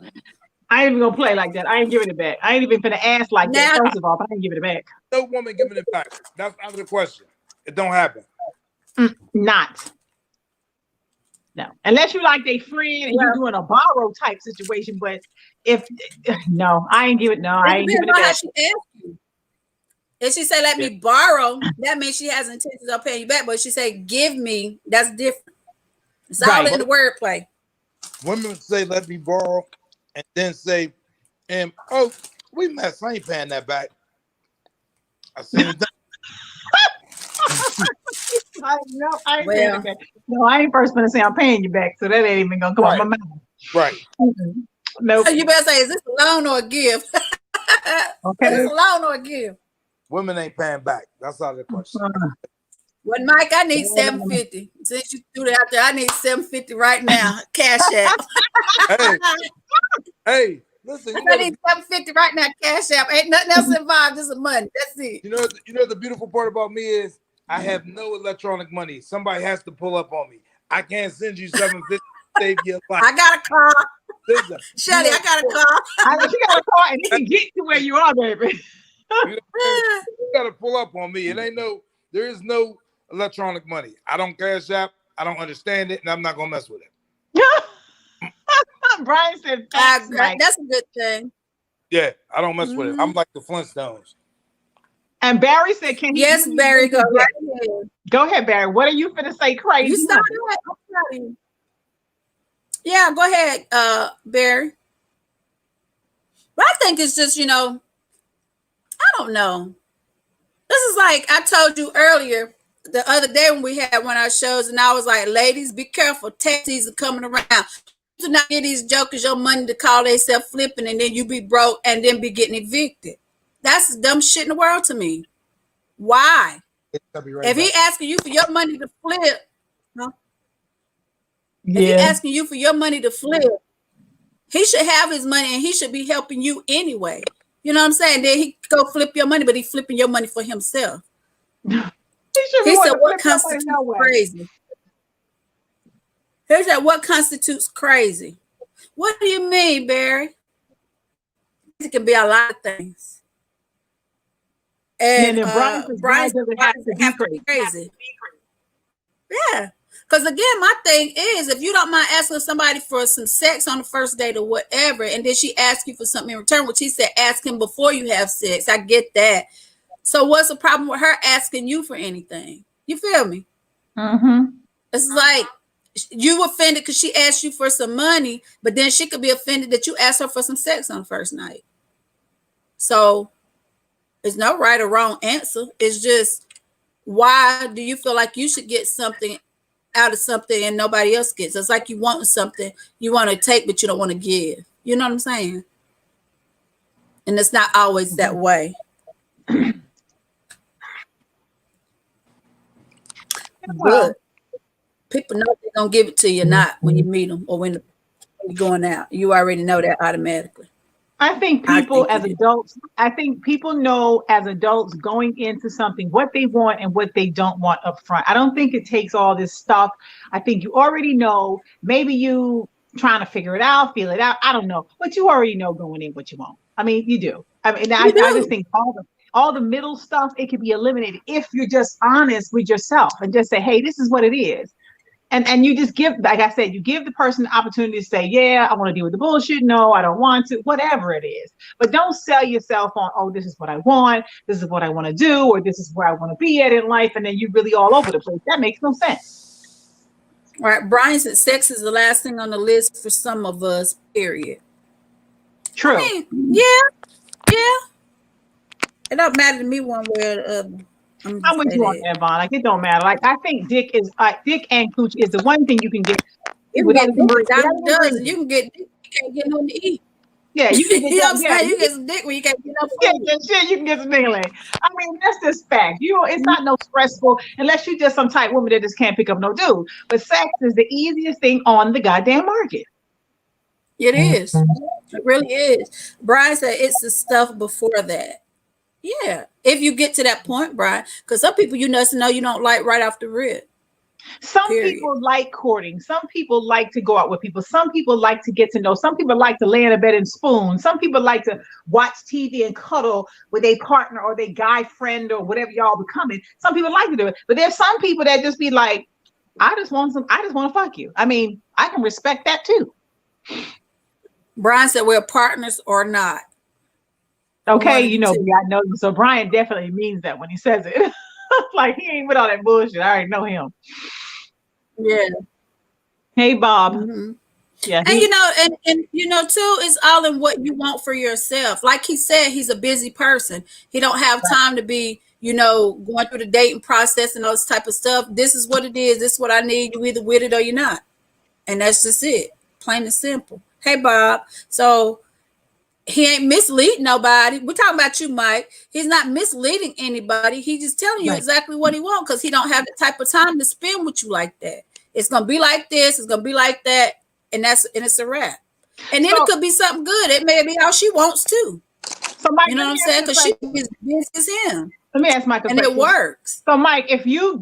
I ain't even gonna play like that. I ain't giving it back. I ain't even gonna ask like that. First of all, but I ain't giving it back. No woman giving it back. That's out of the question. It don't happen. Not. No, unless you like they friend and you're doing a borrow type situation. But if no, I ain't giving. No, I ain't giving it back. She asked you. If she say let me borrow, that means she has intentions of paying you back. But if she say give me, that's different. It's all in the wordplay. Women say let me borrow, and then say, oh, we messed. I ain't paying that back. I seen it done. I ain't paying it back. No, I ain't first gonna say I'm paying you back, so that ain't even gonna come out my mouth. Right. No. So you better say, is this a loan or a gift? Okay. Is this a loan or a gift? Women ain't paying back. That's out of the question. Well, Mike, I need $750. Since you threw that out there, I need $750 right now. Cash app. Hey, listen. I need $750 right now. Cash app. Ain't nothing else involved. Just money. That's it. You know the beautiful part about me is I have no electronic money. Somebody has to pull up on me. I can't send you $750 to save your life. I got a car. Listen, Shelly, I got a car. She got a car and you can get to where you are, baby. You gotta pull up on me. There is no electronic money. I don't cash app. I don't understand it, and I'm not gonna mess with it. Brian said facts, that's a good thing. Yeah, I don't mess with it. I'm like the Flintstones. And Barry said, "Can he?" Yes, Barry, go right ahead. Go ahead, Barry. What are you finna say? Crazy. You started it. Yeah, go ahead, Barry. But I think it's just, I don't know. This is like I told you earlier the other day when we had one of our shows, and I was like, ladies, be careful. Tax season coming around. Do not give these jokers your money to call themselves flipping, and then you be broke and then be getting evicted. That's the dumb shit in the world to me. Why? If he asking you for your money to flip, if he asking you for your money to flip, he should have his money and he should be helping you anyway. You know what I'm saying? Then he go flip your money, but he flipping your money for himself. He said, what constitutes crazy? He said, what constitutes crazy? What do you mean, Barry? It can be a lot of things. And Brian doesn't have to be crazy. Yeah. Because again, my thing is, if you don't mind asking somebody for some sex on the first date or whatever, and then she asks you for something in return, which he said, ask him before you have sex. I get that. So what's the problem with her asking you for anything? You feel me? Mm-hmm. It's like you offended because she asked you for some money, but then she could be offended that you asked her for some sex on the first night. So there's no right or wrong answer. It's just, why do you feel like you should get something out of something and nobody else gets? It's like you want something you want to take, but you don't want to give. You know what I'm saying? And it's not always that way. But people know they're gonna give it to you, not when you meet them or when you're going out. You already know that automatically. I think people as adults, I think people know as adults going into something what they want and what they don't want up front. I don't think it takes all this stuff. I think you already know. Maybe you trying to figure it out, feel it out. I don't know, but you already know going in what you want. I mean, you do. I mean, I just think all the middle stuff, it can be eliminated if you're just honest with yourself and just say, hey, this is what it is. And you just give, like I said, you give the person the opportunity to say, yeah, I want to deal with the bullshit. No, I don't want to, whatever it is. But don't sell yourself on, oh, this is what I want. This is what I want to do, or this is where I want to be at in life. And then you're really all over the place. That makes no sense. All right. Brian said sex is the last thing on the list for some of us, period. True. I mean, yeah. It don't matter to me one way or the other. I'm with you on that, Vaughn. Like, it don't matter. Like, I think dick and cooch is the one thing you can get. You can get dozen. You can get dick, you can't get nothing to eat. Yeah, you can get you know what I'm saying? You get some dick when you can't get no food. Yeah, you can get some dingling. I mean, that's just fact. It's not no stressful unless you just some type woman that just can't pick up no dude. But sex is the easiest thing on the goddamn market. It is. It really is. Brian said it's the stuff before that. Yeah, if you get to that point, Brian, because some people you know you don't like right off the rip. Some people like courting. Some people like to go out with people. Some people like to get to know. Some people like to lay in a bed and spoon. Some people like to watch TV and cuddle with a partner or their guy friend or whatever y'all becoming. Some people like to do it, but there's some people that just be like, I just want to fuck you. I mean, I can respect that too. Brian said we're partners or not. Okay, I know. So Brian definitely means that when he says it. Like, he ain't with all that bullshit. I already know him. Yeah. Hey, Bob. Mm-hmm. Yeah. And too, it's all in what you want for yourself. Like he said, he's a busy person. He don't have time to be, going through the dating process and all this type of stuff. This is what it is. This is what I need. You either with it or you're not. And that's just it. Plain and simple. Hey, Bob. So he ain't misleading nobody. We're talking about you, Mike. He's not misleading anybody. He's just telling you exactly what he wants because he don't have the type of time to spend with you like that. It's gonna be like this. It's gonna be like that, and it's a wrap. And then it could be something good. It may be how she wants to. So, Mike, you know what I'm saying? Because she's as busy as him. Let me ask Mike a question. And it works. So, Mike, if you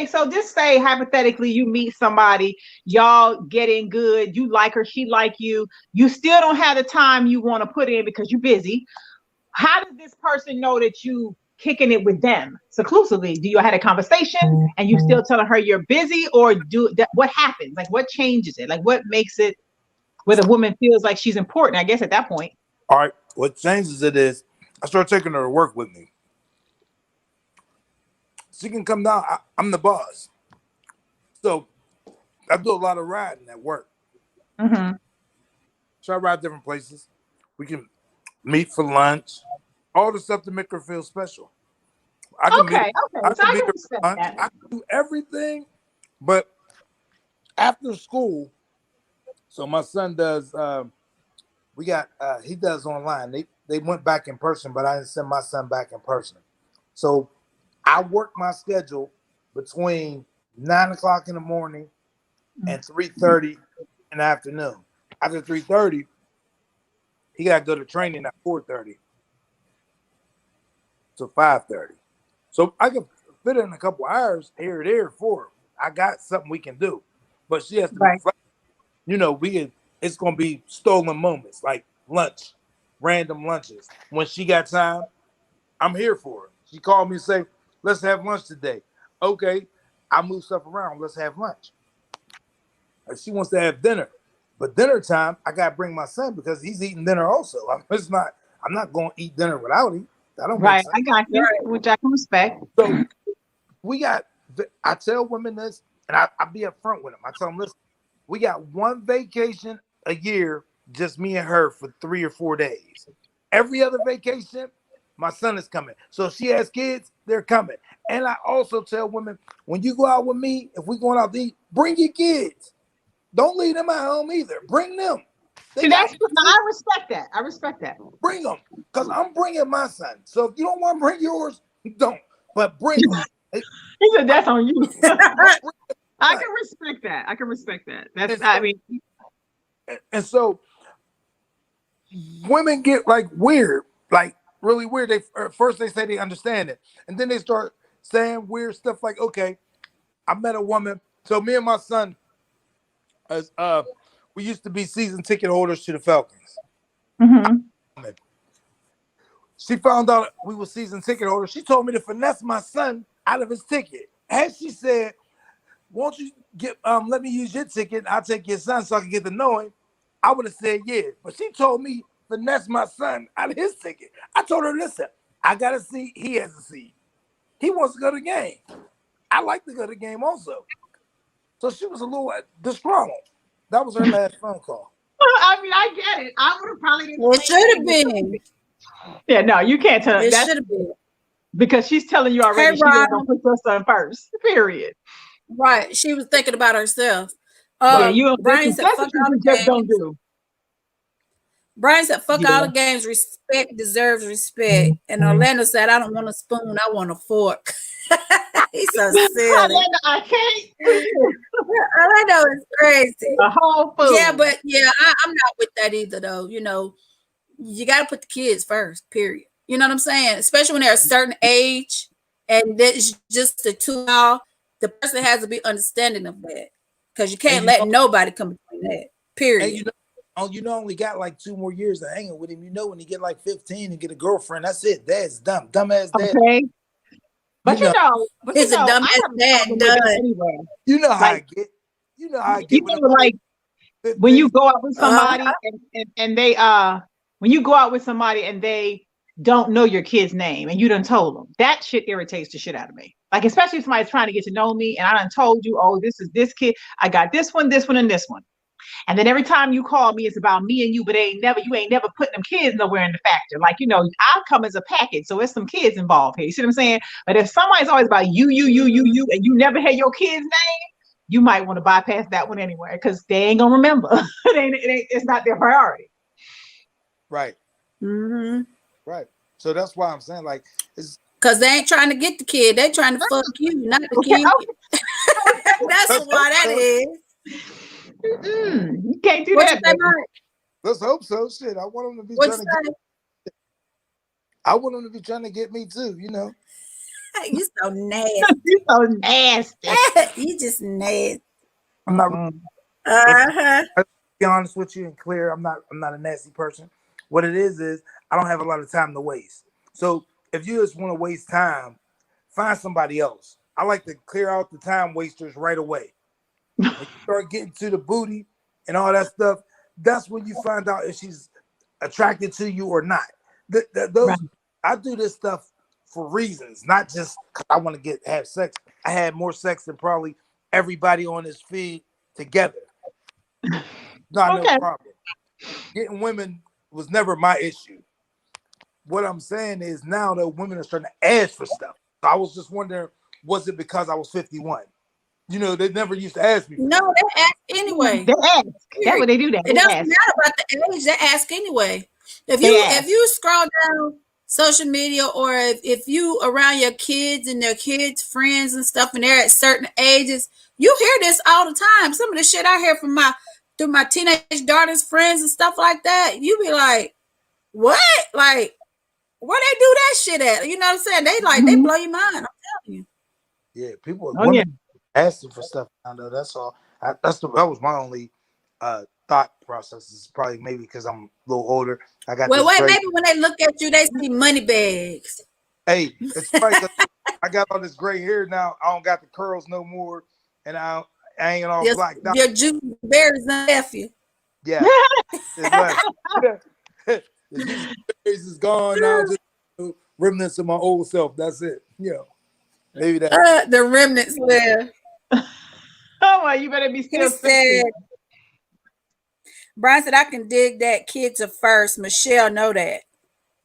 so just say hypothetically you meet somebody, y'all getting good, you like her, she like you still don't have the time you want to put in because you're busy. How does this person know that you kicking it with them exclusively? Do you have a conversation and you still telling her you're busy, or what happens? Like, what changes it? Like, what makes it where the woman feels like she's important, I guess, at that point? All right. What changes it is I start taking her to work with me. She can come down. I'm the boss. So I do a lot of riding at work. Mm-hmm. So I ride different places. We can meet for lunch. All the stuff to make her feel special. I can do everything, but after school, so my son does, he does online. They went back in person, but I didn't send my son back in person. So I work my schedule between 9 o'clock in the morning and 3:30 in the afternoon. After 3:30, he got to go to training at 4:30 to 5:30. So I can fit in a couple hours here or there for her. I got something we can do, but she has to be flexible. It's going to be stolen moments like lunch, random lunches. When she got time, I'm here for her. She called me and say, let's have lunch today. Okay, I move stuff around. Let's have lunch. She wants to have dinner, but dinner time, I got to bring my son because he's eating dinner also. I'm not going to eat dinner without him. I don't. Right, I got you, which I can respect. So I tell women this, and I be up front with them. I tell them, listen, we got one vacation a year, just me and her for 3 or 4 days. Every other vacation, my son is coming. So if she has kids, they're coming. And I also tell women, when you go out with me, if we going out to eat, bring your kids. Don't leave them at home either. Bring them. See, that's I respect that. I respect that. Bring them, because I'm bringing my son. So if you don't want to bring yours, don't. But bring them. He said that's on you. I can respect that. I can respect that. That's, I mean, and so women get like weird, like really weird. They first they say they understand it, and then they start saying weird stuff like, okay, I met a woman. So me and my son, as we used to be season ticket holders to the Falcons. mm-hmm. She found out we were season ticket holders. She told me to finesse my son out of his ticket. Had she said, won't you get let me use your ticket, I'll take your son so I can get to know him, I would have said yeah. But she told me finesse my son out of his ticket. I told her, listen, I got a seat, he has a seat. He wants to go to the game. I like to go to the game also. So she was a little disgruntled. That was her last phone call. I mean, I get it. I would have probably. It should have been. Yeah, no, you can't tell. It That should have been. because she's telling you already. Hey, She was Rob. gonna put your son first. Period. Right. She was thinking about herself. Yeah, you. Brian said, That's fuck what all you the just don't games. do. Brian said, fuck Yeah. all the games. Respect deserves respect. And Orlando said, I don't want a spoon. I want a fork. He's so silly. I can't. Orlando is crazy. A whole food. Yeah, but yeah, I'm not with that either, though. You know, you got to put the kids first, period. You know what I'm saying? Especially when they're a certain age and it's just the two now, the person has to be understanding of that because you can't let nobody come between that, period. And you know, only got like 2 more years of hanging with him. You know, when he get like 15 and get a girlfriend, that's it. That's dumb. Dumbass dad. Okay. But you know, It's a dumbass I have a dad problem with that done. anyway. You know how Like, I get. You know how I get. You know, like when you go out with somebody and they when you go out with somebody and they don't know your kid's name and you done told them, that shit irritates the shit out of me. Like, especially if somebody's trying to get to know me and I done told you, oh, this is this kid, I got this one, and this one. And then every time you call me, it's about me and you, but you ain't never putting them kids nowhere in the factor. Like, you know, I'll come as a package, so it's some kids involved here. You see what I'm saying? But if somebody's always about you, and you never had your kid's name, you might want to bypass that one anyway, because they ain't gonna remember. It's not their priority. Right. Mm-hmm. Right. So that's why I'm saying, like, it's because they ain't trying to get the kid, they trying to fuck you, not the kid. That's why that is. You can't do What that. you say, Mike? let's hope so. Shit, I want them to be What trying you to say? get. I want them to be trying to get me too. You know. You so nasty. You're so nasty. You just nasty. I'm not. Uh-huh. To be honest with you and clear, I'm not a nasty person. What it is I don't have a lot of time to waste. So if you just want to waste time, find somebody else. I like to clear out the time wasters right away. When you start getting to the booty and all that stuff, that's when you find out if she's attracted to you or not. Those right. I do this stuff for reasons, not just because I want to have sex. I had more sex than probably everybody on this feed together. Not no problem. Getting women was never my issue. What I'm saying is now that women are starting to ask for stuff. I was just wondering, was it because I was 51? You know, they never used to ask me. No, they ask anyway. They ask. That's what they do. That it doesn't matter about the age. They ask anyway. If you scroll down social media, or if you around your kids and their kids' friends and stuff, and they're at certain ages, you hear this all the time. Some of the shit I hear through my teenage daughter's friends and stuff like that. You be like, what? Like, where they do that shit at? You know what I'm saying? They like they blow your mind. I'm telling you. Yeah, people. Women asking for stuff. I know that's all. That was my only thought process. Is probably maybe because I'm a little older. I got. Maybe when they look at you, they see money bags. Hey, it's probably I got all this gray hair now. I don't got the curls no more, and I ain't all blacked out. Your juice berries left you. Yeah, the juice berries is gone now. Just remnants of my old self. That's it. You know, maybe that the remnants left. Oh, well, you better be He still said, 60. Brian said, I can dig that. Kids are first. Michelle know that.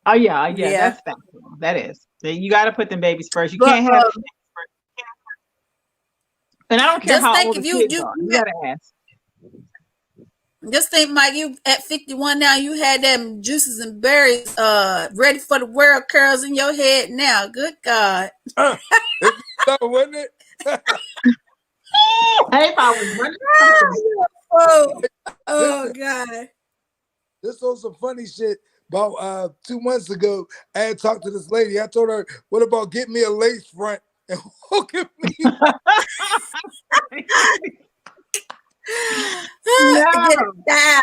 Oh, yeah, Yeah. that's factual. That is. You got to put them babies first. You But, can't have, and I don't care just how think old if the you kids are. You got to ask. just think, Mike, you at 51 now, you had them juices and berries ready for the world curls in your head now. Good God. If you know, wasn't it? Hey, if I was running, Oh God. This was some funny shit. About 2 months ago, I had talked to this lady. I told her, "What about getting me a lace front and hooking me?" Get it down.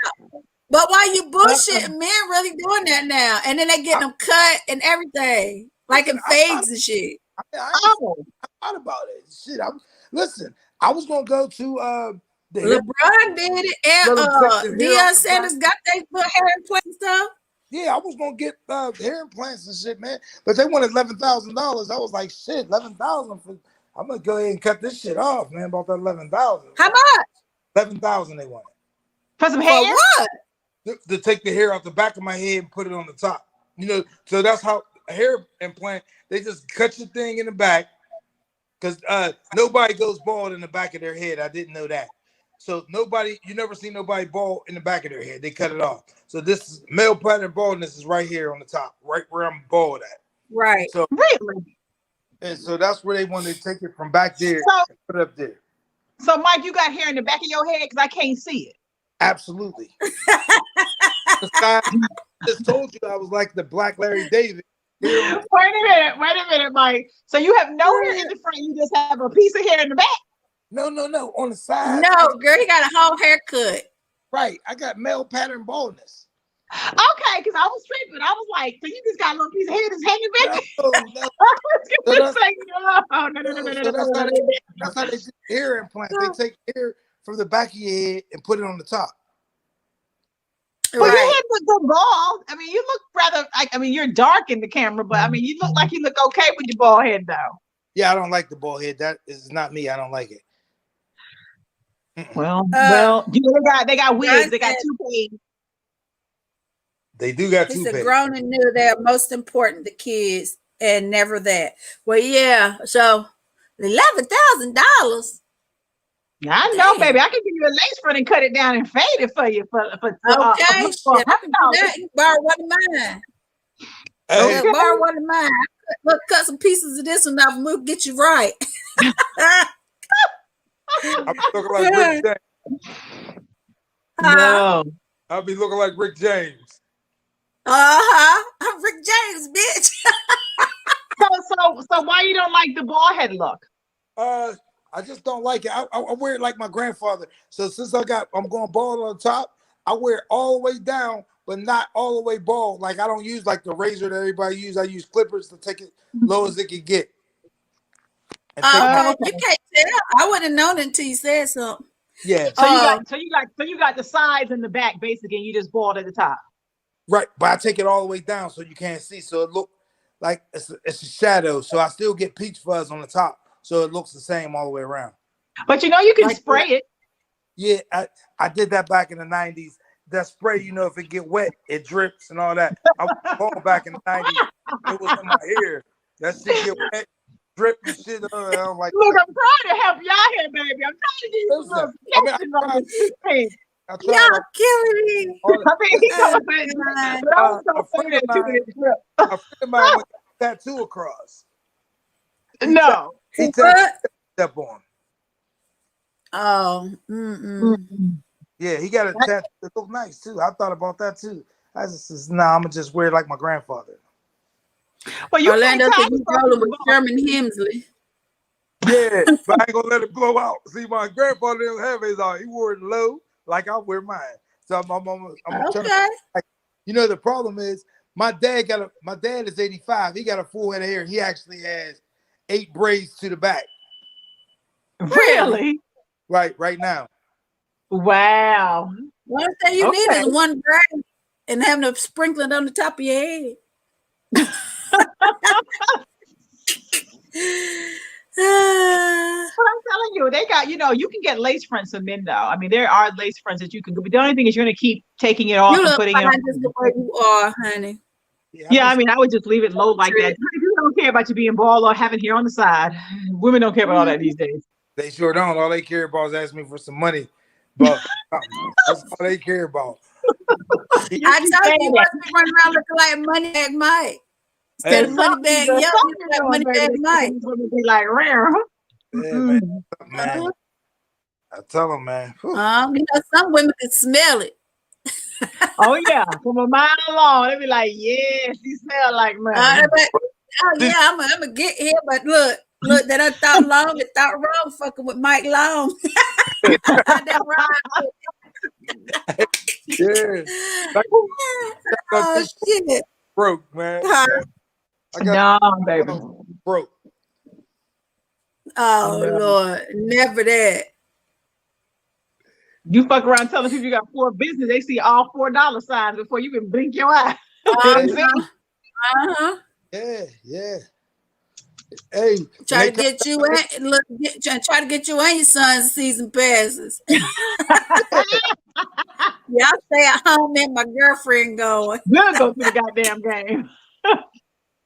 But while you bullshit, men really doing that now, and then they get them cut and everything, like in fades and shit. I Oh, thought about it. Shit, listen. I was gonna go to the hair, LeBron did it, let 'em cut and the hair off Deion the Sanders got their little hair implants and stuff. Yeah, I was gonna get hair implants and shit, man. But they wanted $11,000. I was like, shit, 11,000 for. I'm gonna go ahead and cut this shit off, man. About that 11,000. How much? 11,000 they wanted for some For hair? what? to take the hair off the back of my head and put it on the top. You know, so that's how a hair implant. They just cut your thing in the back because nobody goes bald in the back of their head. I didn't know that. So you never see nobody bald in the back of their head. They cut it off. So this is male pattern baldness is right here on the top, right where I'm bald at. Right. So Really? and so that's where they wanted to take it from back there So, and put it up there. so Mike, you got hair in the back of your head because I can't see it. Absolutely. I just told you I was like the Black Larry David. Wait a minute, Mike. So you have no hair in the front, you just have a piece of hair in the back. No, on the side. No, girl, he got a whole haircut. Right. I got male pattern baldness. Okay, because I was tripping. I was like, so you just got a little piece of hair that's hanging back. No. I was gonna say no. That's how they do hair implants. They take hair from the back of your head and put it on the top. Well, you had the bald. I mean, you look rather like. I mean, you're dark in the camera, but I mean, you look like you look okay with your bald head, though. Yeah, I don't like the bald head. That is not me. I don't like it. Well, you know, they got wigs. They got toupees. They do got He toupees. said, grown and new, they're most important to kids, and never that. Well, yeah. So $11,000. I know, baby. I can give you a lace front and cut it down and fade it for you for Okay, shit, I can do that. You can borrow one of mine. Hey, Yeah, borrow one of mine. Look, cut some pieces of this one off and we'll get you right. I'm looking like Rick James. No. I'll be looking like Rick James. I'm Rick James, bitch. So why you don't like the bald head look? I just don't like it. I wear it like my grandfather. So since I'm going bald on the top, I wear it all the way down, but not all the way bald. Like I don't use like the razor that everybody use. I use clippers to take it low as it can get. And You can't tell. I wouldn't have known it until you said something. yeah. So you got the sides and the back basically, and you just bald at the top. Right, but I take it all the way down so you can't see. So it look like it's a shadow. So I still get peach fuzz on the top. So it looks the same all the way around. But you know you can Like spray it. Yeah, I did that back in the 90s. That spray, you know, if it get wet, it drips and all that. I was born back in the 90s. It was in my hair. That shit get wet, drip and shit. I'm like, Look, I'm trying to help y'all here, baby. I'm trying to give you some protection on this thing. I tried. Y'all killing me. I mean, he told me, but I was gonna say that too. A friend of mine with a tattoo across. No. He What? step on. Oh, Yeah, he got a tattoo that looked nice too. I thought about that too. I just says, nah, I'm gonna just wear it like my grandfather. Well, you Orlando can't said tell you rolling with Sherman Hemsley. Yeah, but I ain't gonna let it blow out. See, my grandfather didn't have his on. He wore it low, like I wear mine. So I'm trying to, like, you know, the problem is my dad is 85. He got a full head of hair. He actually has 8 braids to the back. Really? Right now. Wow. One thing you need is one braid and having a sprinkling on the top of your head. But I'm telling do. They got, you know, you can get lace fronts from men though. I mean, there are lace fronts that you can. But the only thing is, you're gonna keep taking it off You and look putting fine it on. just the way you are, honey. Yeah, I mean, I would just leave it low like that. You don't care about you being bald or having hair on the side. Women don't care about all that these days. They sure don't. All they care about is asking me for some money. But that's all they care about. I told you must be running around looking like Moneybag Mike. Instead of Moneybag Yo, you look like Moneybag Mike. Be like rare. Yeah, man. I tell them, man. You know, some women can smell it. Oh yeah, from a mile long, they be like, "Yes, you smell like money." Oh yeah, I'm gonna get here, but look, that I thought long and thought wrong, fucking with Mike Long. That right. Yeah. Oh shit. Broke, man. No, baby. Broke. Oh Lord, never that. You fuck around telling people you got 4 business, they see all $4 signs before you can blink your eye. Yeah. Hey, try to get you try to get you and your son's season passes. Y'all stay at home and my girlfriend going. We'll go to the goddamn game.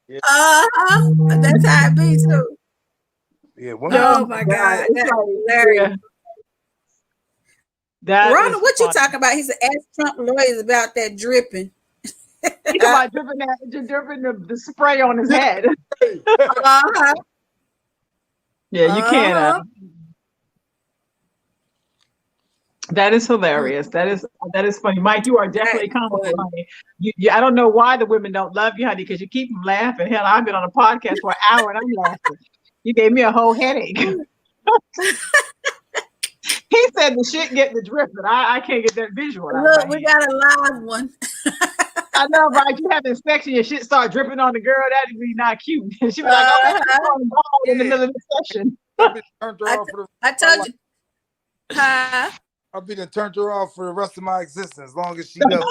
That's how it be too. Yeah, oh my God. That's hilarious. Ronald, what you talking about? He said, ask Trump lawyers about that dripping. He about dripping the spray on his head. Yeah, you can't. That is hilarious. That is funny, Mike. You are definitely comical, honey. I don't know why the women don't love you, honey, because you keep them laughing. Hell, I've been on a podcast for an hour and I'm laughing. You gave me a whole headache. He said the shit get the dripping. I can't get that visual. Look, we got a live one. I know, right? You have inspection, your shit start dripping on the girl. That'd be not cute. She was like, "Oh, that's in the middle of the session." I told you. I'll be done turned her off for the rest of my existence, as long as she knows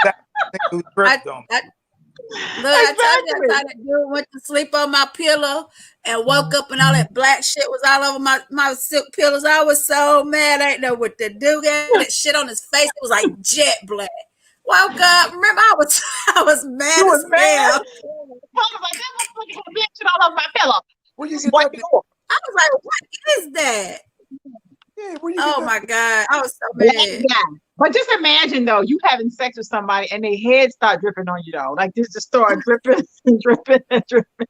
that who dripped on. Look, I told you, I thought that dude went to sleep on my pillow and woke up and all that black shit was all over my silk pillows. I was so mad. I didn't know what to do. Got that shit on his face. It was like jet black. Woke up. Remember, I was mad as hell. I was like, that motherfucker had black shit all over my pillow. Where you get I was like, what is that? Yeah, where you oh my God. I was so mad. But just imagine though, you having sex with somebody and their head start dripping on you though. Like this just start dripping and dripping and dripping.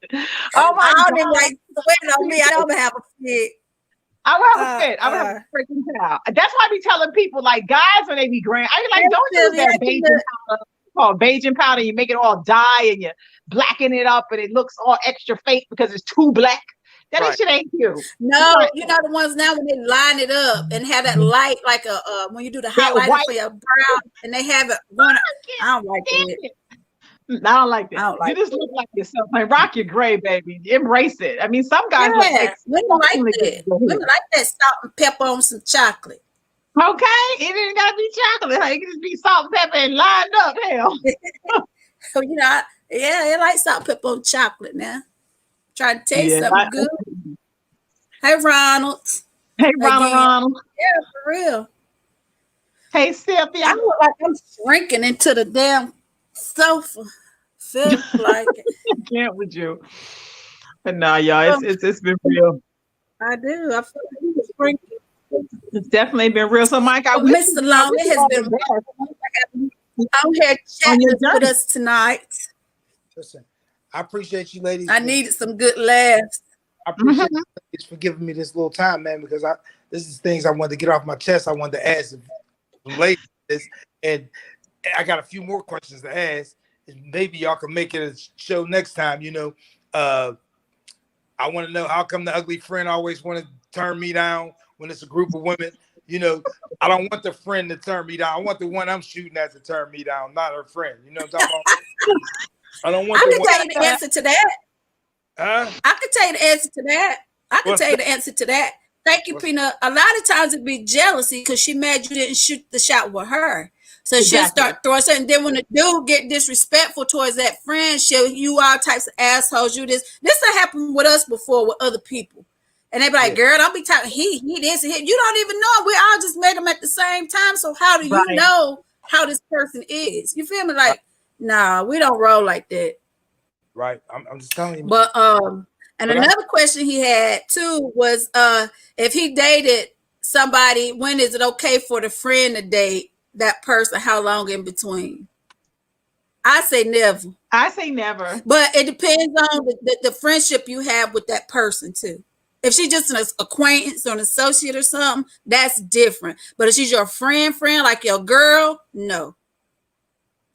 Oh my God. I don't like sweat on me. I don't have a fit. I would have a fit. I would have a freaking towel. That's why I be telling people, like, guys, when they be grand, I be like, don't use that Beijing powder called Beijing powder. You make it all dye and you blacken it up and it looks all extra fake because it's too black. That shit ain't cute. No, you know the ones now when they line it up and have that light, like when you do the highlighter for your brow, and they have it going. I don't like that. I don't like that. You just look like yourself. Like rock your gray, baby. Embrace it. I mean, some guys look like women like that. Women like that salt and pepper on some chocolate. Okay, it ain't gotta be chocolate. It can just be salt and pepper and lined up. Hell, so you know, they like salt and pepper on chocolate now. Try to taste something good. Hey, Ronald. Hey, Ronald. Yeah, for real. Hey, Cynthia. I look like I'm shrinking into the damn sofa. Feel like it. I can't with you. But no, y'all, it's been real. I do. I feel like I'm shrinking. It's definitely been real. So, Mike, I wish Mr. Long, it has been I'm here chatting with us tonight. Listen, I appreciate you ladies. I needed some good laughs. I appreciate you ladies for giving me this little time, man, because this is things I wanted to get off my chest. I wanted to ask some ladies this, and I got a few more questions to ask. Maybe y'all can make it a show next time. You know, I want to know how come the ugly friend always want to turn me down when it's a group of women. You know, I don't want the friend to turn me down. I want the one I'm shooting at to turn me down, not her friend. You know what I'm talking about? I don't want. I can tell you the answer to that. I can tell you the answer to that. I can tell you the answer to that. Thank you, Peanut. A lot of times it'd be jealousy because she mad you didn't shoot the shot with her. So she'll start throwing something. And then when the dude get disrespectful towards that friend, you all types of assholes. This has happened with us before with other people. And they be like, girl, don't be talking. He this, he. You don't even know. We all just met him at the same time. So how do you know how this person is? You feel me? Like, nah, we don't roll like that. Right. I'm just telling you. But and another question he had too was if he dated somebody, when is it okay for the friend to date that person? How long in between? I say never. I say never. But it depends on the friendship you have with that person too. If she's just an acquaintance or an associate or something, that's different. But if she's your friend, like your girl, no.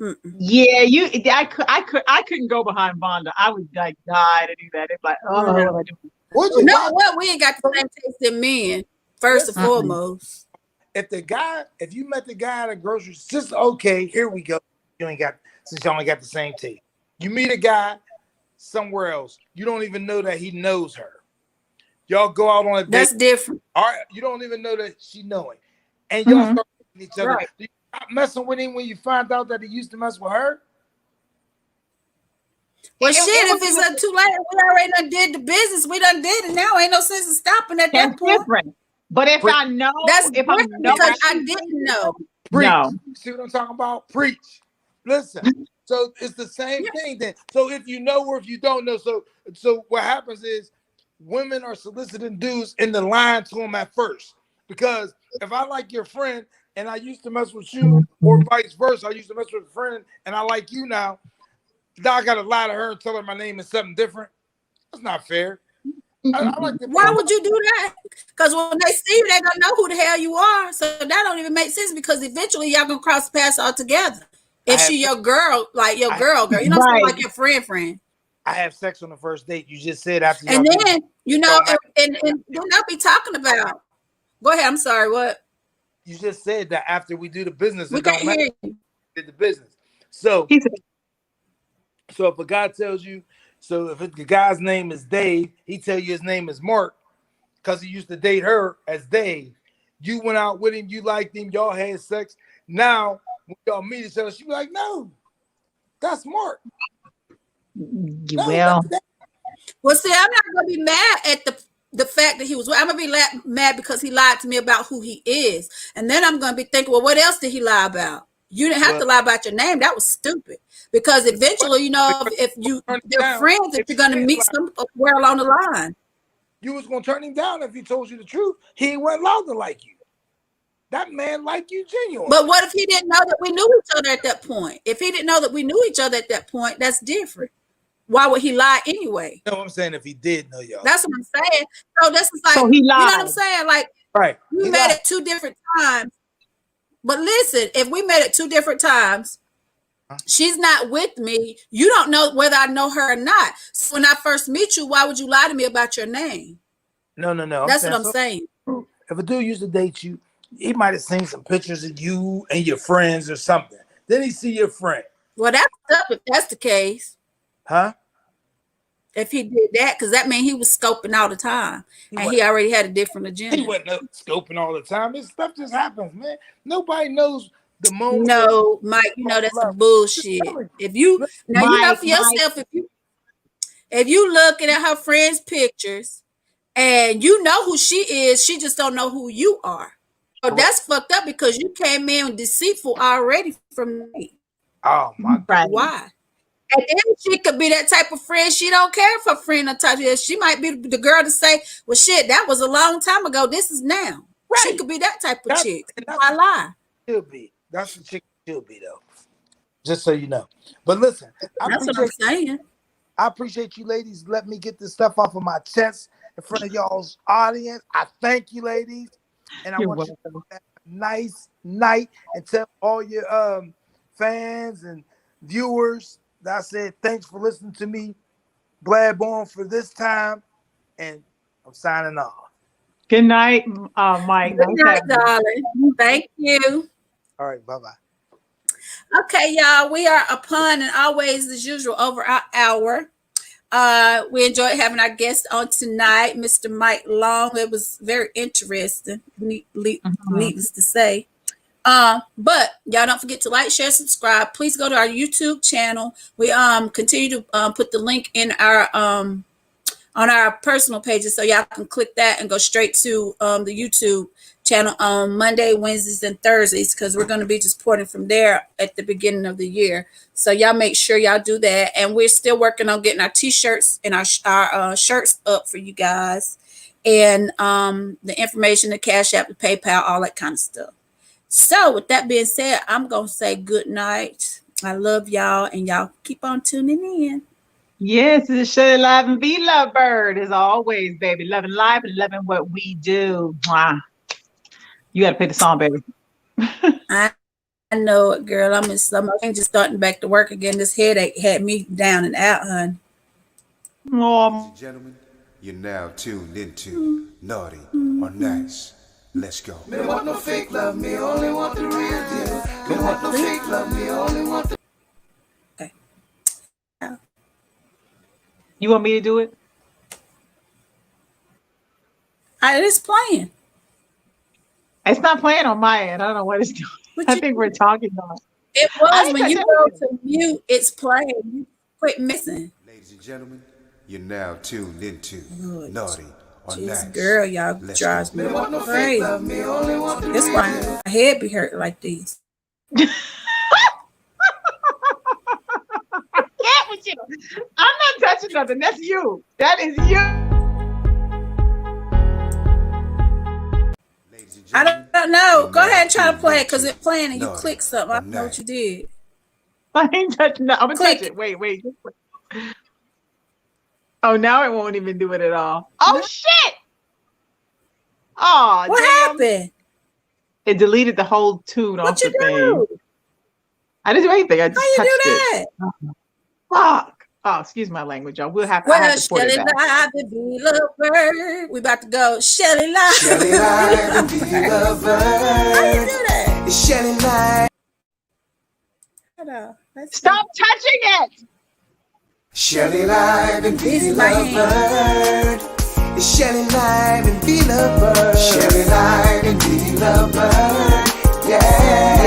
Mm-mm. Yeah, I couldn't go behind Vonda. I would like die to do that. It's like, oh, what am I doing? No, what? We ain't got the same taste in men, first and foremost. If you met the guy at a grocery store, just okay, here we go. Since you only got the same taste. You meet a guy somewhere else, you don't even know that he knows her. Y'all go out on a date. That's different. All right, you don't even know that she know him. And y'all start with each other. Right. Do you stop messing with him when you find out that he used to mess with her? Well, shit, if it's too late, we already done did the business. We done did it now. Ain't no sense in stopping at that point. Different. But if I know, that's if I know, because I didn't know. Preach. No. See what I'm talking about? Preach. Listen. So it's the same thing then. So if you know or if you don't know, so what happens is women are soliciting dudes in the line to them at first. Because if I like your friend and I used to mess with you, or vice versa, I used to mess with a friend and I like you now I gotta lie to her and tell her my name is something different. That's not fair. I like Why would you do that? Because when they see you, they're gonna know who the hell you are. So that don't even make sense because eventually y'all gonna cross paths all together. If she your girl, like your girl, you know what I'm saying, like your friend. I have sex on the first date. You just said after. And then you know, and you'll not be talking about. Go ahead. I'm sorry. What? You just said that after we do the business, we it don't matter. Did the business. So if a guy tells you, if the guy's name is Dave, he tell you his name is Mark because he used to date her as Dave. You went out with him, you liked him, y'all had sex. Now when y'all meet each other, she be like, "No, that's Mark." Well, see, I'm not gonna be mad at the fact that he was. I'm gonna be mad because he lied to me about who he is, and then I'm gonna be thinking, well, what else did he lie about? You didn't have to lie about your name. That was stupid. Because eventually, you know, if they're friends, if you're gonna meet somewhere along the line, you was gonna turn him down if he told you the truth. He wasn't allowed to like you. That man liked you genuinely. But what if he didn't know that we knew each other at that point? If he didn't know that we knew each other at that point, that's different. Why would he lie anyway? You know what I'm saying? If he did know y'all. That's what I'm saying. So this is like, so he lied. You know what I'm saying? Like, right. We met at 2 different times. But listen, if we met at 2 different times, she's not with me. You don't know whether I know her or not. So when I first meet you, why would you lie to me about your name? No. That's what I'm saying. If a dude used to date you, he might have seen some pictures of you and your friends or something. Then he see your friend. Well, that's up if that's the case. Huh? If he did that, because that means he was scoping all the time. He already had a different agenda. He wasn't scoping all the time. This stuff just happens, man. Nobody knows the moment. No, Mike, you know that's some bullshit. If you now you know for yourself, if you looking at her friends' pictures and you know who she is, she just don't know who you are. So that's fucked up because you came in deceitful already from me. Oh my God. Why? And then she could be that type of friend. She don't care if her friend or touch her. She might be the girl to say, well, shit, that was a long time ago. This is now. Right. She could be that type of chick. I lie. She'll be. That's the chick she'll be, though. Just so you know. But listen. That's what I'm saying. I appreciate you ladies letting me get this stuff off of my chest in front of y'all's audience. I thank you, ladies. And I want you to have a nice night and tell all your fans and viewers that I said thanks for listening to me. Gladborn for this time. And I'm signing off. Good night, Mike. Good night, darling. Thank you. All right, bye-bye. Okay, y'all. We are upon and always as usual over our hour. We enjoyed having our guest on tonight, Mr. Mike Long. It was very interesting, needless to say. But y'all don't forget to like, share, subscribe. Please go to our YouTube channel. We continue to put the link in our on on our personal pages, so y'all can click that and go straight to the YouTube channel on Monday, Wednesdays, and Thursdays, because we're going to be just porting from there at the beginning of the year. So y'all make sure y'all do that. And we're still working on getting our t-shirts and our shirts up for you guys, and the information, the Cash App, the PayPal, all that kind of stuff. So with that being said, I'm going to say good night. I love y'all, and y'all keep on tuning in. Yes, this is Shelly Live and Be Lovebird as always, baby. Loving life and loving what we do. Mwah. You got to play the song, baby. I know it, girl. I'm just starting back to work again. This headache had me down and out, hon. Oh. Ladies and gentlemen, you're now tuned into Naughty or Nice. Let's go. Me don't want no fake love, me only want the real deal. Me don't want no fake love, me only want the... Okay. You want me to do it? It is playing. It's not playing on my end. I don't know what it's doing. I think we're talking on. It was when you go to mute, it's playing. You quit missing. Ladies and gentlemen, you're now tuned into Naughty or This Nice. girl, y'all drives me crazy. That's why my head be hurt like this. Get with you. I'm not touching nothing. That's you. That is you. I don't know. Go ahead and try to play it, because it's playing and you click something. I don't know what you did. I ain't touching that. I'm gonna Click. touch it. Wait. Oh, now it won't even do it at all. Oh shit! Oh, What happened? It deleted the whole tune off What you the thing. do? I didn't do anything. I just How you touched do it. that? Fuck. Oh, excuse my language, y'all. We'll have, I Well, have to put Shelly it back. Live and Be Lovebird. We about to go. Shelly Live. Shelly Live and Be How you Lovebird. do that? It's Shelly Live. Hold on. Let's Stop touching it. Shelly Live and Be This is my hand. Lovebird. It's Shelly Live and Be Lovebird. Shelly Live and Be Lovebird. Yeah.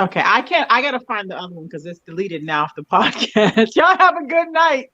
Okay, I gotta find the other one because it's deleted now off the podcast. Y'all have a good night.